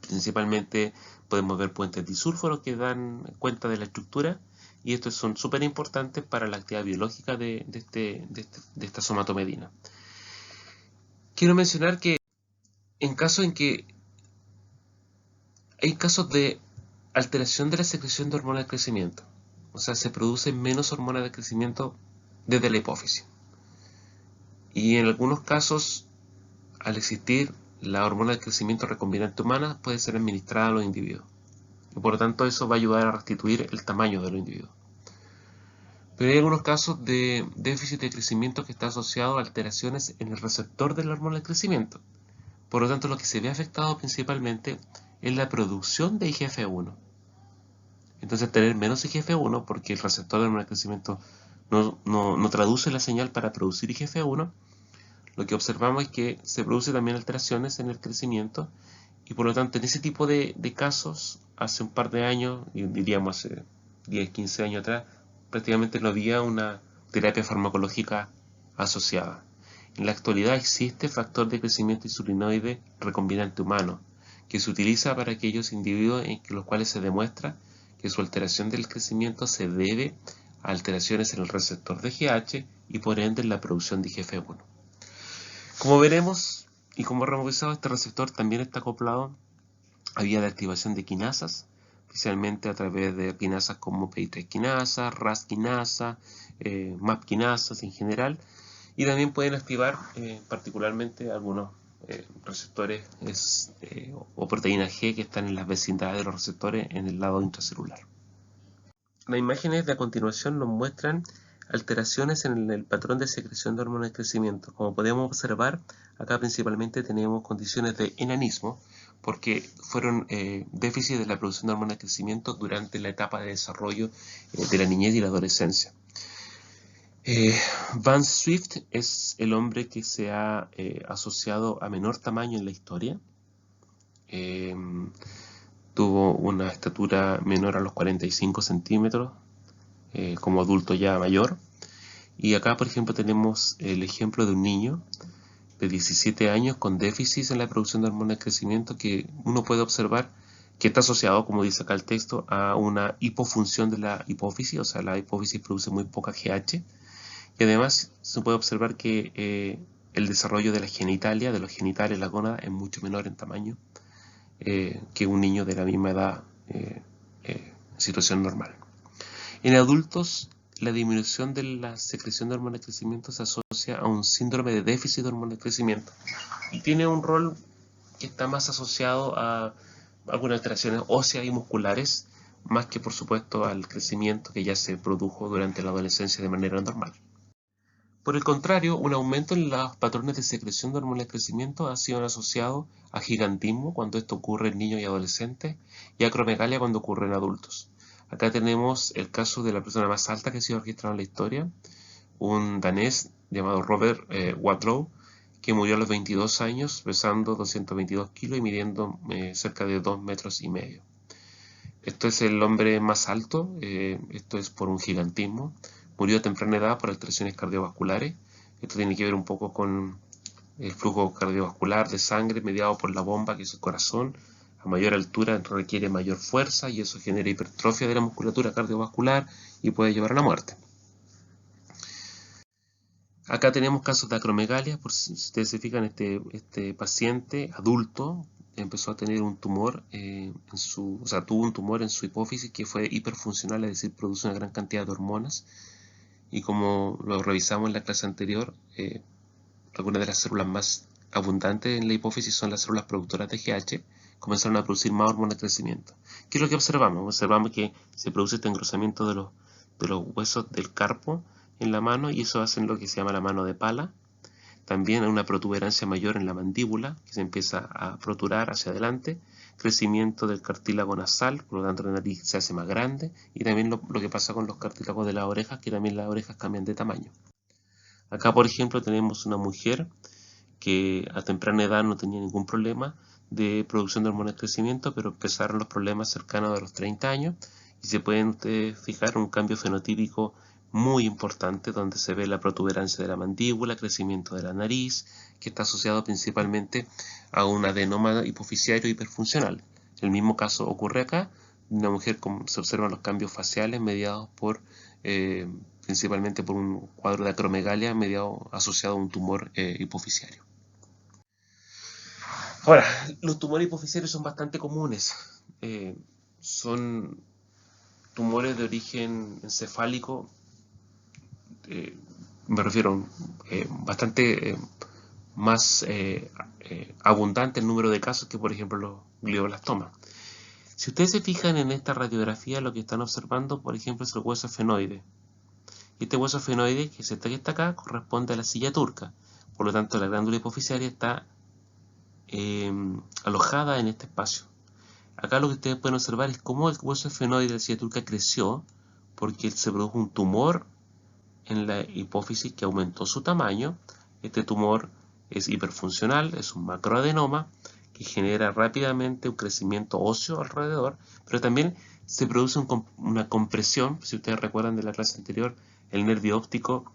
Principalmente podemos ver puentes disulfuros que dan cuenta de la estructura y estos son súper importantes para la actividad biológica de esta somatomedina. Quiero mencionar que en que hay casos de alteración de la secreción de hormona de crecimiento, o sea, se produce menos hormona de crecimiento desde la hipófisis. Y en algunos casos, al existir la hormona de crecimiento recombinante humana, puede ser administrada a los individuos. Y por lo tanto eso va a ayudar a restituir el tamaño de los individuos. Pero hay algunos casos de déficit de crecimiento que está asociado a alteraciones en el receptor de la hormona de crecimiento. Por lo tanto, lo que se ve afectado principalmente es la producción de IGF-1. Entonces, tener menos IGF-1, porque el receptor de hormona de crecimiento no traduce la señal para producir IGF-1, lo que observamos es que se producen también alteraciones en el crecimiento y por lo tanto en ese tipo de casos, hace un par de años, diríamos hace 10, 15 años atrás, prácticamente no había una terapia farmacológica asociada. En la actualidad existe factor de crecimiento insulinoide recombinante humano, que se utiliza para aquellos individuos en los cuales se demuestra que su alteración del crecimiento se debe a alteraciones en el receptor de GH y por ende en la producción de IGF-1. Como veremos y como hemos revisado, este receptor también está acoplado a vía de activación de quinasas, especialmente a través de quinasas como PI3 quinasa, RAS quinasa, MAP quinasas en general, y también pueden activar particularmente algunos receptores o proteínas G que están en las vecindades de los receptores en el lado intracelular. Las imágenes de a continuación nos muestran alteraciones en el patrón de secreción de hormonas de crecimiento. Como podemos observar, acá principalmente tenemos condiciones de enanismo, porque fueron déficits de la producción de hormonas de crecimiento durante la etapa de desarrollo de la niñez y la adolescencia. Van Swift es el hombre que se ha asociado a menor tamaño en la historia. Tuvo una estatura menor a los 45 centímetros como adulto ya mayor. Y acá, por ejemplo, tenemos el ejemplo de un niño de 17 años con déficits en la producción de hormonas de crecimiento que uno puede observar que está asociado, como dice acá el texto, a una hipofunción de la hipófisis, o sea, la hipófisis produce muy poca GH. Y además se puede observar que el desarrollo de la genitalia, de los genitales, la gónada, es mucho menor en tamaño que un niño de la misma edad en situación normal. En adultos, la disminución de la secreción de hormona de crecimiento se asocia a un síndrome de déficit de hormona de crecimiento y tiene un rol que está más asociado a algunas alteraciones óseas y musculares, más que por supuesto al crecimiento que ya se produjo durante la adolescencia de manera normal. Por el contrario, un aumento en los patrones de secreción de hormonas de crecimiento ha sido asociado a gigantismo cuando esto ocurre en niños y adolescentes y a acromegalia cuando ocurre en adultos. Acá tenemos el caso de la persona más alta que ha sido registrada en la historia, un danés llamado Robert Wadlow, que murió a los 22 años pesando 222 kilos y midiendo cerca de 2 metros y medio. Esto es el hombre más alto, esto es por un gigantismo. Murió a temprana edad por alteraciones cardiovasculares. Esto tiene que ver un poco con el flujo cardiovascular de sangre mediado por la bomba que es el corazón, A mayor altura requiere mayor fuerza y eso genera hipertrofia de la musculatura cardiovascular y puede llevar a la muerte. Acá tenemos casos de acromegalia. Por si ustedes se fijan, este paciente adulto empezó a tener un tumor tuvo un tumor en su hipófisis que fue hiperfuncional, es decir, produce una gran cantidad de hormonas. Y como lo revisamos en la clase anterior, algunas de las células más abundantes en la hipófisis son las células productoras de GH, comenzaron a producir más hormonas de crecimiento. ¿Qué es lo que observamos? Observamos que se produce este engrosamiento de los huesos del carpo en la mano, y eso hace lo que se llama la mano de pala. También hay una protuberancia mayor en la mandíbula, que se empieza a proturar hacia adelante, crecimiento del cartílago nasal, por lo tanto la nariz se hace más grande, y también lo que pasa con los cartílagos de las orejas, que también las orejas cambian de tamaño. Acá, por ejemplo, tenemos una mujer que a temprana edad no tenía ningún problema de producción de hormonas de crecimiento, pero empezaron los problemas cercanos a los 30 años, y se pueden ustedes fijar un cambio fenotípico muy importante, donde se ve la protuberancia de la mandíbula, crecimiento de la nariz, que está asociado principalmente a un adenoma hipoficiario hiperfuncional. El mismo caso ocurre acá. Una mujer se observan los cambios faciales mediados principalmente por un cuadro de acromegalia asociado a un tumor hipoficiario. Ahora, los tumores hipoficiarios son bastante comunes. Son tumores de origen encefálico, me refiero bastante más abundante el número de casos que, por ejemplo, los glioblastomas. Si ustedes se fijan en esta radiografía, lo que están observando, por ejemplo, es el hueso efenoide. Y este hueso efenoide, que está acá, corresponde a la silla turca. Por lo tanto, la glándula hipoficiaria está alojada en este espacio. Acá lo que ustedes pueden observar es cómo el hueso efenoide de la silla turca creció, porque se produjo un tumor en la hipófisis que aumentó su tamaño. Este tumor es hiperfuncional, es un macroadenoma que genera rápidamente un crecimiento óseo alrededor, pero también se produce una compresión. Si ustedes recuerdan de la clase anterior, el nervio óptico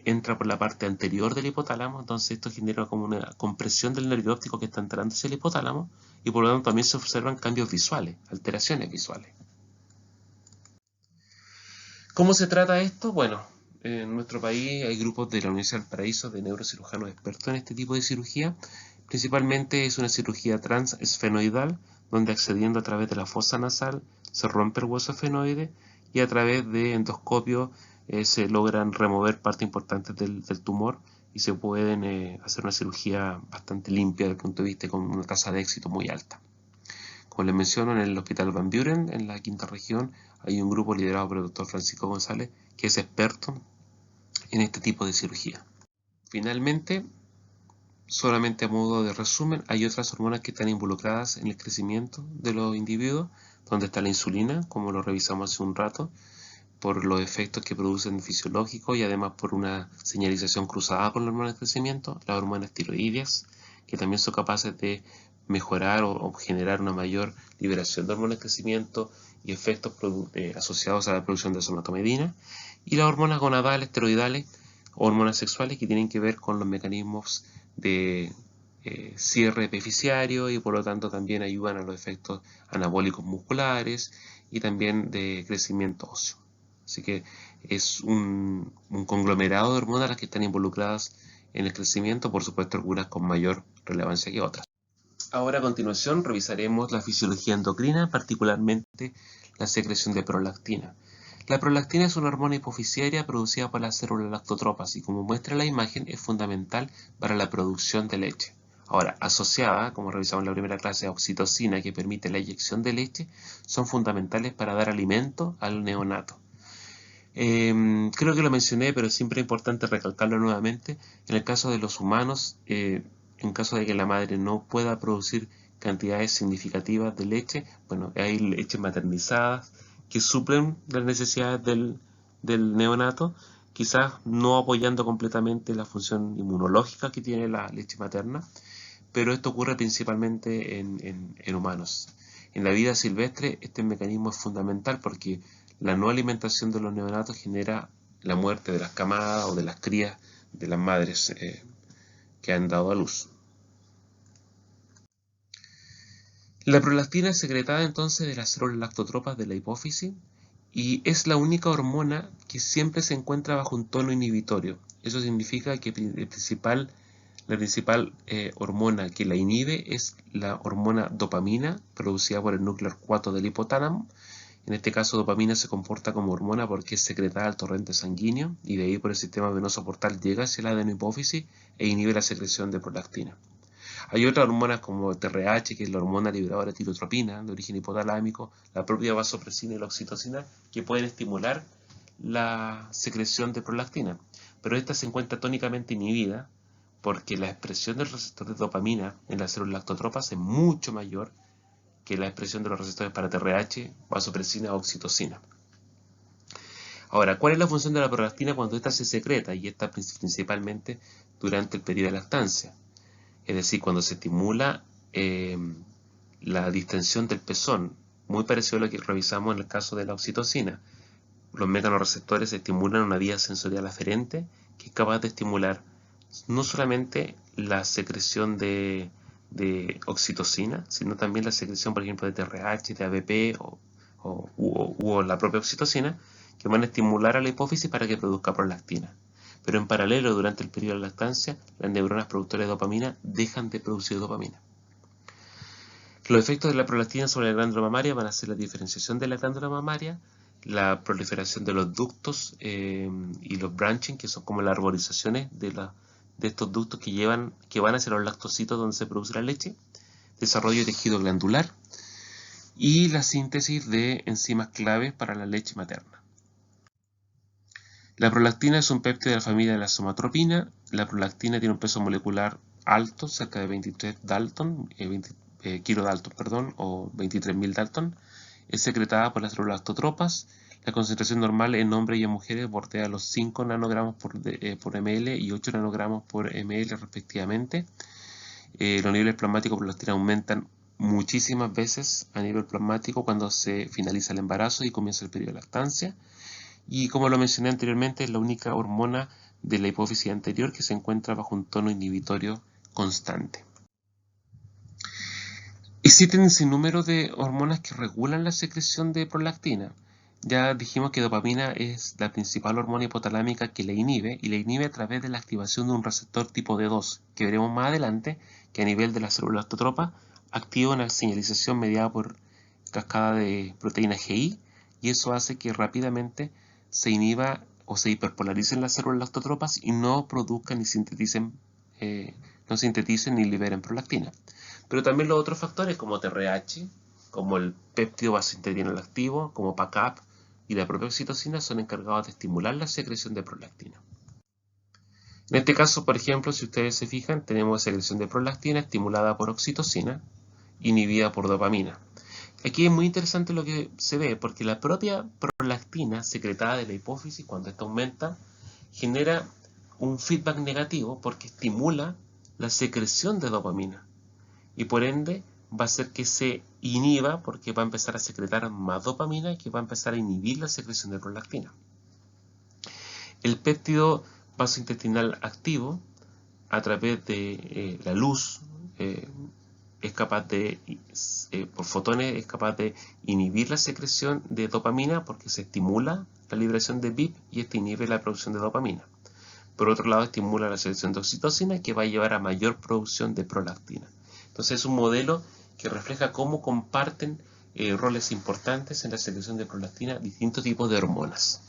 entra por la parte anterior del hipotálamo, entonces esto genera como una compresión del nervio óptico que está entrando hacia el hipotálamo, y por lo tanto también se observan cambios visuales, alteraciones visuales. ¿Cómo se trata esto? Bueno, en nuestro país hay grupos de la Universidad del Paraíso de neurocirujanos expertos en este tipo de cirugía. Principalmente es una cirugía transesfenoidal, donde accediendo a través de la fosa nasal se rompe el hueso efenoide, y a través de endoscopio se logran remover parte importante del tumor, y se pueden hacer una cirugía bastante limpia desde el punto de vista, con una tasa de éxito muy alta. Como les menciono, en el Hospital Van Buren, en la quinta región, hay un grupo liderado por el doctor Francisco González, que es experto en este tipo de cirugía. Finalmente, solamente a modo de resumen, hay otras hormonas que están involucradas en el crecimiento de los individuos, donde está la insulina, como lo revisamos hace un rato, por los efectos que producen fisiológicos y además por una señalización cruzada con la hormona de crecimiento, las hormonas tiroideas, que también son capaces de mejorar o generar una mayor liberación de hormonas de crecimiento y efectos asociados a la producción de somatomedina, y las hormonas gonadales, esteroidales, hormonas sexuales, que tienen que ver con los mecanismos de cierre epificiario, y por lo tanto también ayudan a los efectos anabólicos musculares y también de crecimiento óseo. Así que es un conglomerado de hormonas las que están involucradas en el crecimiento, por supuesto algunas con mayor relevancia que otras. Ahora, a continuación, revisaremos la fisiología endocrina, particularmente la secreción de prolactina. La prolactina es una hormona hipoficiaria producida por las células lactotropas, y como muestra la imagen es fundamental para la producción de leche. Ahora, asociada, como revisamos en la primera clase, a oxitocina, que permite la eyección de leche, son fundamentales para dar alimento al neonato. Creo que lo mencioné, pero siempre es importante recalcarlo nuevamente. En el caso de los humanos, en caso de que la madre no pueda producir cantidades significativas de leche, bueno, hay leches maternizadas que suplen las necesidades del neonato, quizás no apoyando completamente la función inmunológica que tiene la leche materna, pero esto ocurre principalmente en humanos. En la vida silvestre este mecanismo es fundamental, porque la no alimentación de los neonatos genera la muerte de las camadas o de las crías de las madres que han dado a luz. La prolactina es secretada entonces de las células lactotropas de la hipófisis y es la única hormona que siempre se encuentra bajo un tono inhibitorio. Eso significa que la principal hormona que la inhibe es la hormona dopamina, producida por el núcleo 4 del hipotálamo. En este caso, dopamina se comporta como hormona porque es secretada al torrente sanguíneo y de ahí por el sistema venoso portal llega hacia la adenohipófisis e inhibe la secreción de prolactina. Hay otras hormonas como TRH, que es la hormona liberadora de tirotropina, de origen hipotalámico, la propia vasopresina y la oxitocina, que pueden estimular la secreción de prolactina. Pero esta se encuentra tónicamente inhibida porque la expresión del receptor de dopamina en las células lactotropas es mucho mayor que la expresión de los receptores para TRH, vasopresina o oxitocina. Ahora, ¿cuál es la función de la prolactina cuando ésta se secreta? Y esta principalmente durante el periodo de lactancia. Es decir, cuando se estimula la distensión del pezón, muy parecido a lo que revisamos en el caso de la oxitocina. Los mecanorreceptores estimulan una vía sensorial aferente que es capaz de estimular no solamente la secreción de oxitocina, sino también la secreción, por ejemplo, de TRH, de ABP o la propia oxitocina, que van a estimular a la hipófisis para que produzca prolactina. Pero en paralelo, durante el periodo de lactancia, las neuronas productoras de dopamina dejan de producir dopamina. Los efectos de la prolactina sobre la glándula mamaria van a ser la diferenciación de la glándula mamaria, la proliferación de los ductos y los branching, que son como las arborizaciones de estos ductos que van hacia los lactocitos donde se produce la leche, desarrollo de tejido glandular y la síntesis de enzimas claves para la leche materna. La prolactina es un péptido de la familia de la somatropina. La prolactina tiene un peso molecular alto, cerca de 23 Dalton, kilodalton, perdón, o 23.000 Dalton. Es secretada por las células lactotropas. La concentración normal en hombres y en mujeres bordea los 5 nanogramos por ml y 8 nanogramos por ml respectivamente. Los niveles plasmáticos de prolactina aumentan muchísimas veces a nivel plasmático cuando se finaliza el embarazo y comienza el periodo de lactancia. Y como lo mencioné anteriormente, es la única hormona de la hipófisis anterior que se encuentra bajo un tono inhibitorio constante. Existen un sinnúmero de hormonas que regulan la secreción de prolactina. Ya dijimos que dopamina es la principal hormona hipotalámica que la inhibe y la inhibe a través de la activación de un receptor tipo D2, que veremos más adelante, que a nivel de la célula lactotropa activa una señalización mediada por cascada de proteína GI y eso hace que rápidamente se inhiba o se hiperpolaricen las células lactotropas y no produzcan ni sinteticen, ni liberen prolactina. Pero también los otros factores como TRH, como el péptido vasointegrinal activo, como PACAP y la propia oxitocina son encargados de estimular la secreción de prolactina. En este caso, por ejemplo, si ustedes se fijan, tenemos secreción de prolactina estimulada por oxitocina, inhibida por dopamina. Aquí es muy interesante lo que se ve, porque la propia prolactina secretada de la hipófisis, cuando esta aumenta, genera un feedback negativo porque estimula la secreción de dopamina. Y por ende va a hacer que se inhiba porque va a empezar a secretar más dopamina y que va a empezar a inhibir la secreción de prolactina. El péptido vasointestinal activo, a través de la luz, es capaz de, por fotones, es capaz de inhibir la secreción de dopamina porque se estimula la liberación de BIP y este inhibe la producción de dopamina. Por otro lado, estimula la secreción de oxitocina que va a llevar a mayor producción de prolactina. Entonces es un modelo que refleja cómo comparten roles importantes en la secreción de prolactina distintos tipos de hormonas.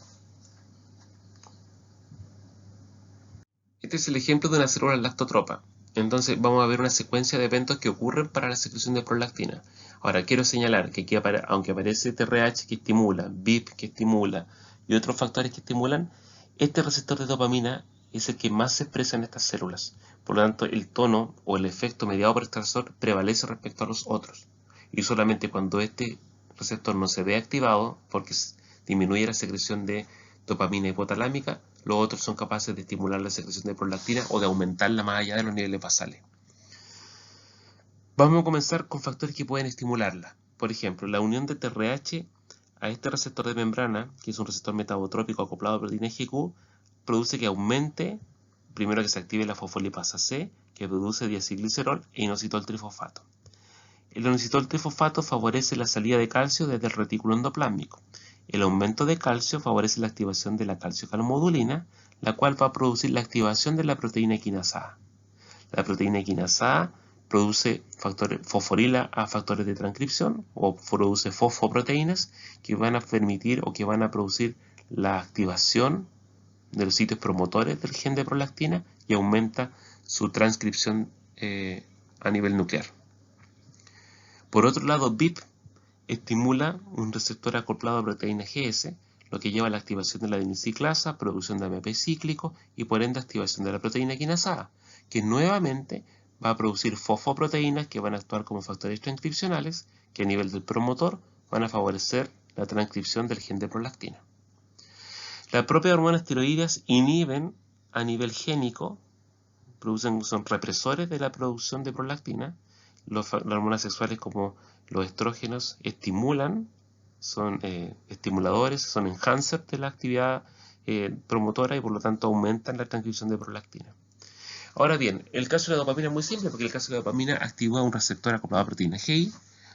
Este es el ejemplo de una célula lactotropa. Entonces vamos a ver una secuencia de eventos que ocurren para la secreción de prolactina. Ahora quiero señalar que aquí aunque aparece TRH que estimula, BIP que estimula y otros factores que estimulan, este receptor de dopamina es el que más se expresa en estas células. Por lo tanto, el tono o el efecto mediado por este receptor prevalece respecto a los otros. Y solamente cuando este receptor no se ve activado, porque disminuye la secreción de dopamina hipotalámica, los otros son capaces de estimular la secreción de prolactina o de aumentarla más allá de los niveles basales. Vamos a comenzar con factores que pueden estimularla. Por ejemplo, la unión de TRH a este receptor de membrana, que es un receptor metabotrópico acoplado a proteína GQ, produce que aumente, primero que se active la fosfolipasa C, que produce diacilglicerol e inositol trifosfato. El inositol trifosfato favorece la salida de calcio desde el retículo endoplásmico. El aumento de calcio favorece la activación de la calciocalmodulina, la cual va a producir la activación de la proteína quinasa A. La proteína quinasa A produce fosforila a factores de transcripción o produce fosfoproteínas que van a permitir o que van a producir la activación de los sitios promotores del gen de prolactina y aumenta su transcripción a nivel nuclear. Por otro lado, BIP estimula un receptor acoplado a proteína GS, lo que lleva a la activación de la adenosiclasa, producción de AMP cíclico y por ende activación de la proteína quinasa A, que nuevamente va a producir fosfoproteínas que van a actuar como factores transcripcionales que a nivel del promotor van a favorecer la transcripción del gen de prolactina. Las propias hormonas tiroideas inhiben a nivel génico, son represores de la producción de prolactina. Las hormonas sexuales como los estrógenos estimulan, son estimuladores, son enhancers de la actividad promotora y por lo tanto aumentan la transcripción de prolactina. Ahora bien, el caso de la dopamina es muy simple porque el caso de la dopamina activa un receptor acoplado a proteína GI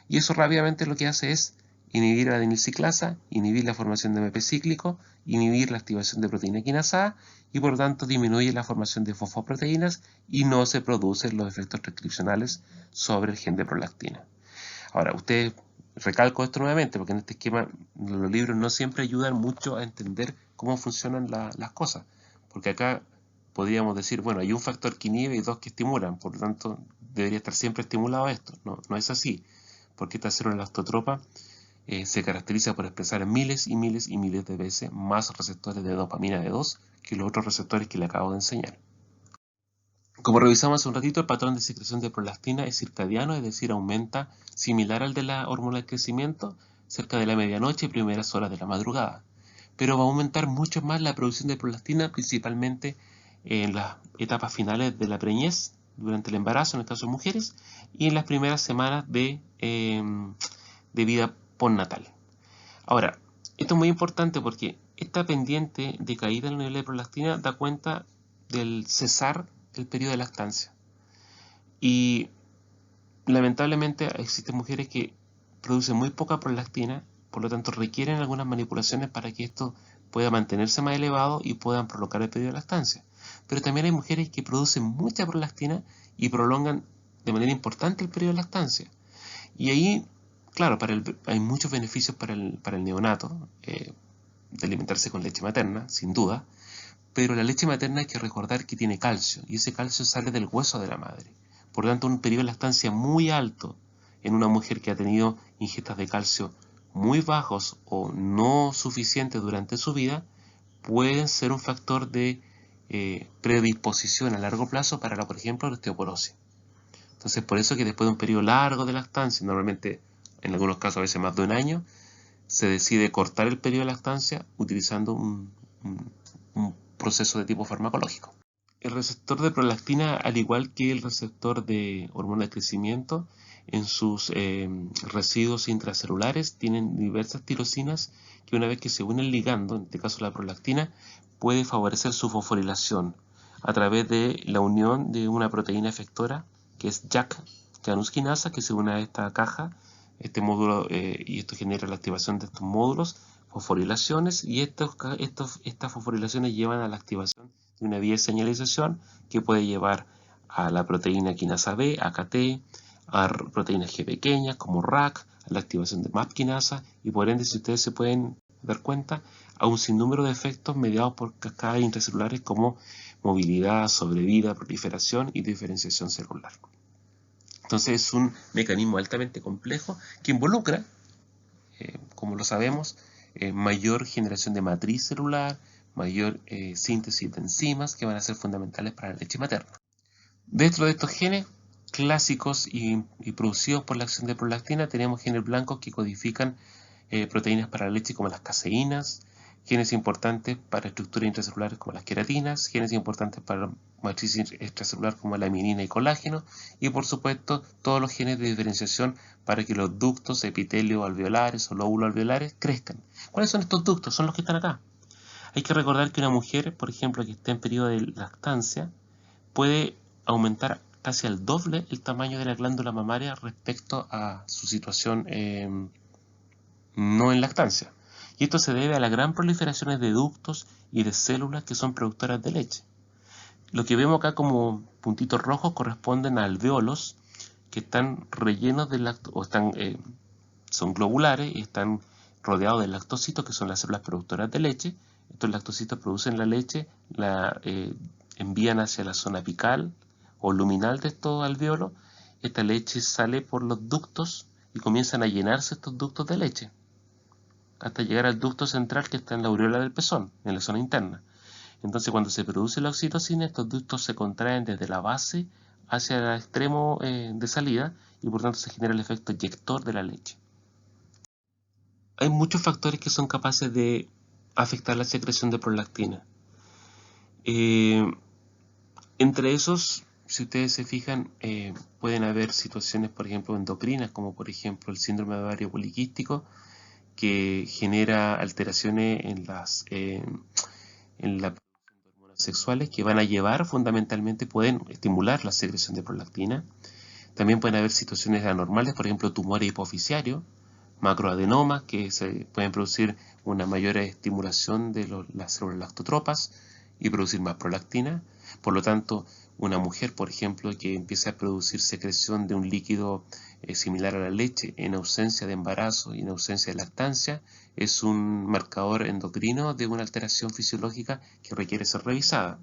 y eso rápidamente lo que hace es inhibir la adenosiclasa, inhibir la formación de AMP cíclico, inhibir la activación de proteína quinasa A y por lo tanto disminuye la formación de fosfoproteínas y no se producen los efectos transcripcionales sobre el gen de prolactina. Ahora, ustedes recalco esto nuevamente porque en este esquema los libros no siempre ayudan mucho a entender cómo funcionan las cosas, porque acá podríamos decir, bueno, hay un factor que inhibe y dos que estimulan, por lo tanto debería estar siempre estimulado esto. No es así, porque esta célula elastotropa se caracteriza por expresar miles y miles y miles de veces más receptores de dopamina D2 que los otros receptores que le acabo de enseñar. Como revisamos hace un ratito, el patrón de secreción de prolactina es circadiano, es decir, aumenta similar al de la hormona del crecimiento cerca de la medianoche y primeras horas de la madrugada. Pero va a aumentar mucho más la producción de prolactina, principalmente en las etapas finales de la preñez, durante el embarazo, en el caso de mujeres, y en las primeras semanas de vida postnatal. Ahora, esto es muy importante porque esta pendiente de caída en el nivel de prolactina da cuenta del cesar del periodo de lactancia. Y lamentablemente existen mujeres que producen muy poca prolactina, por lo tanto requieren algunas manipulaciones para que esto pueda mantenerse más elevado y puedan prolongar el periodo de lactancia. Pero también hay mujeres que producen mucha prolactina y prolongan de manera importante el periodo de lactancia. Y ahí, claro, hay muchos beneficios para el neonato de alimentarse con leche materna, sin duda, pero la leche materna hay que recordar que tiene calcio y ese calcio sale del hueso de la madre. Por lo tanto, un periodo de lactancia muy alto en una mujer que ha tenido ingestas de calcio muy bajos o no suficientes durante su vida pueden ser un factor de predisposición a largo plazo para, por ejemplo, la osteoporosis. Entonces, por eso que después de un periodo largo de lactancia, normalmente en algunos casos a veces más de un año, se decide cortar el periodo de lactancia utilizando un proceso de tipo farmacológico. El receptor de prolactina, al igual que el receptor de hormona de crecimiento, en sus residuos intracelulares tienen diversas tirosinas que una vez que se une el ligando, en este caso la prolactina, puede favorecer su fosforilación a través de la unión de una proteína efectora que es JAK canusquinasa, que se une a esta caja, este módulo, y esto genera la activación de estos módulos, fosforilaciones, y estas fosforilaciones llevan a la activación de una vía de señalización que puede llevar a la proteína quinasa B, AKT, a proteínas G pequeñas como RAC, a la activación de MAP quinasa y por ende, si ustedes se pueden dar cuenta, a un sinnúmero de efectos mediados por cascadas intracelulares como movilidad, sobrevida, proliferación y diferenciación celular. Entonces es un mecanismo altamente complejo que involucra, como lo sabemos, mayor generación de matriz celular, mayor síntesis de enzimas que van a ser fundamentales para la leche materna. Dentro de estos genes clásicos y producidos por la acción de prolactina tenemos genes blancos que codifican proteínas para la leche como las caseínas, genes importantes para estructuras intracelulares como las queratinas, genes importantes para la matriz extracelular como la aminina y colágeno, y por supuesto todos los genes de diferenciación para que los ductos epitelio alveolares o lóbulos alveolares crezcan. ¿Cuáles son estos ductos? Son los que están acá. Hay que recordar que una mujer, por ejemplo, que esté en periodo de lactancia, puede aumentar casi al doble el tamaño de la glándula mamaria respecto a su situación no en lactancia. Y esto se debe a las gran proliferaciones de ductos y de células que son productoras de leche. Lo que vemos acá como puntitos rojos corresponden a alvéolos que están rellenos de son globulares y están rodeados de lactocitos, que son las células productoras de leche. Estos lactocitos producen la leche, la envían hacia la zona apical o luminal de estos alvéolos. Esta leche sale por los ductos y comienzan a llenarse estos ductos de leche hasta llegar al ducto central que está en la aureola del pezón, en la zona interna. Entonces, cuando se produce la oxitocina, estos ductos se contraen desde la base hacia el extremo de salida y por tanto se genera el efecto eyector de la leche. Hay muchos factores que son capaces de afectar la secreción de prolactina. Entre esos, si ustedes se fijan, pueden haber situaciones, por ejemplo, endocrinas, como por ejemplo el síndrome de ovario poliquístico, que genera alteraciones en la producción de hormonas sexuales que van a llevar fundamentalmente, pueden estimular la secreción de prolactina. También pueden haber situaciones anormales, por ejemplo tumores hipofisiarios, macroadenomas, que se pueden producir una mayor estimulación de las células lactotropas y producir más prolactina. Por lo tanto, una mujer, por ejemplo, que empiece a producir secreción de un líquido similar a la leche en ausencia de embarazo y en ausencia de lactancia, es un marcador endocrino de una alteración fisiológica que requiere ser revisada.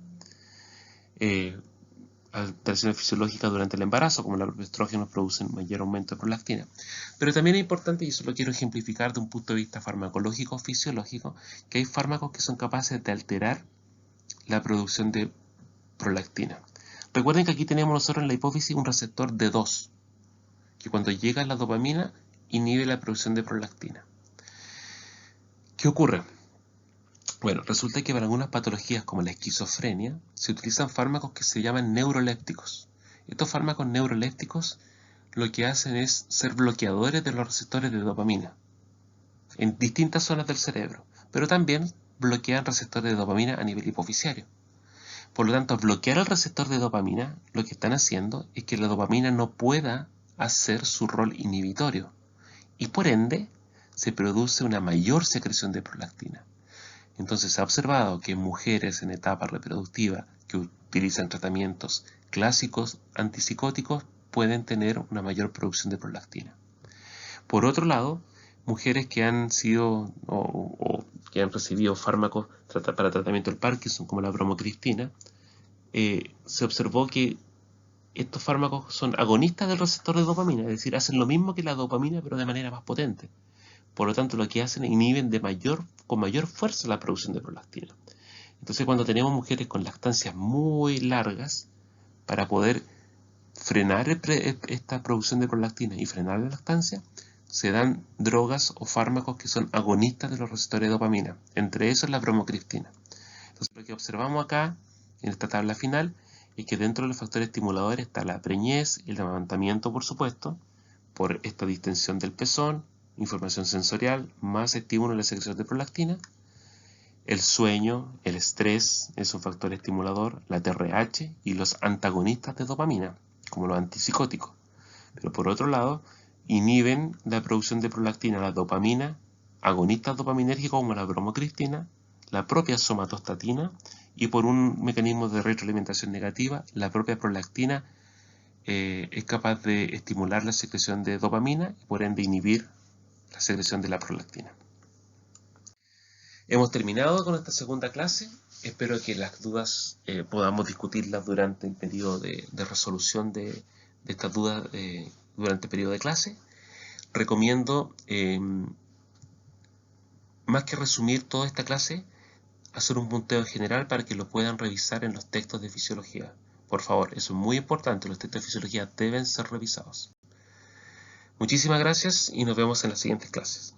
Alteraciones fisiológicas durante el embarazo, como los estrógenos, producen mayor aumento de prolactina. Pero también es importante, y eso lo quiero ejemplificar de un punto de vista farmacológico fisiológico, que hay fármacos que son capaces de alterar la producción de prolactina. Recuerden que aquí tenemos nosotros en la hipófisis un receptor D2, que cuando llega a la dopamina inhibe la producción de prolactina. ¿Qué ocurre? Bueno, resulta que para algunas patologías como la esquizofrenia se utilizan fármacos que se llaman neurolépticos. Estos fármacos neurolépticos lo que hacen es ser bloqueadores de los receptores de dopamina en distintas zonas del cerebro, pero también bloquean receptores de dopamina a nivel hipofisiario. Por lo tanto, al bloquear el receptor de dopamina, lo que están haciendo es que la dopamina no pueda hacer su rol inhibitorio y por ende se produce una mayor secreción de prolactina. Entonces se ha observado que mujeres en etapa reproductiva que utilizan tratamientos clásicos antipsicóticos pueden tener una mayor producción de prolactina. Por otro lado, mujeres que han sido o que han recibido fármacos para tratamiento del Parkinson, como la bromocristina, se observó que estos fármacos son agonistas del receptor de dopamina, es decir, hacen lo mismo que la dopamina pero de manera más potente. Por lo tanto, lo que hacen es inhiben con mayor fuerza la producción de prolactina. Entonces, cuando tenemos mujeres con lactancias muy largas, para poder frenar esta producción de prolactina y frenar la lactancia, se dan drogas o fármacos que son agonistas de los receptores de dopamina, entre esos la bromocristina. Entonces, lo que observamos acá, en esta tabla final, es que dentro de los factores estimuladores está la preñez, el amamantamiento, por supuesto, por esta distensión del pezón, información sensorial, más estímulo en la secreción de prolactina. El sueño, el estrés es un factor estimulador, la TRH y los antagonistas de dopamina, como los antipsicóticos. Pero por otro lado, inhiben la producción de prolactina, la dopamina, agonistas dopaminérgicos como la bromocristina, la propia somatostatina y por un mecanismo de retroalimentación negativa, la propia prolactina es capaz de estimular la secreción de dopamina y por ende inhibir la secreción de la prolactina. Hemos terminado con esta segunda clase. Espero que las dudas podamos discutirlas durante el periodo de resolución de estas dudas durante el periodo de clase. Recomiendo, más que resumir toda esta clase, hacer un punteo general para que lo puedan revisar en los textos de fisiología. Por favor, eso es muy importante, los textos de fisiología deben ser revisados. Muchísimas gracias y nos vemos en las siguientes clases.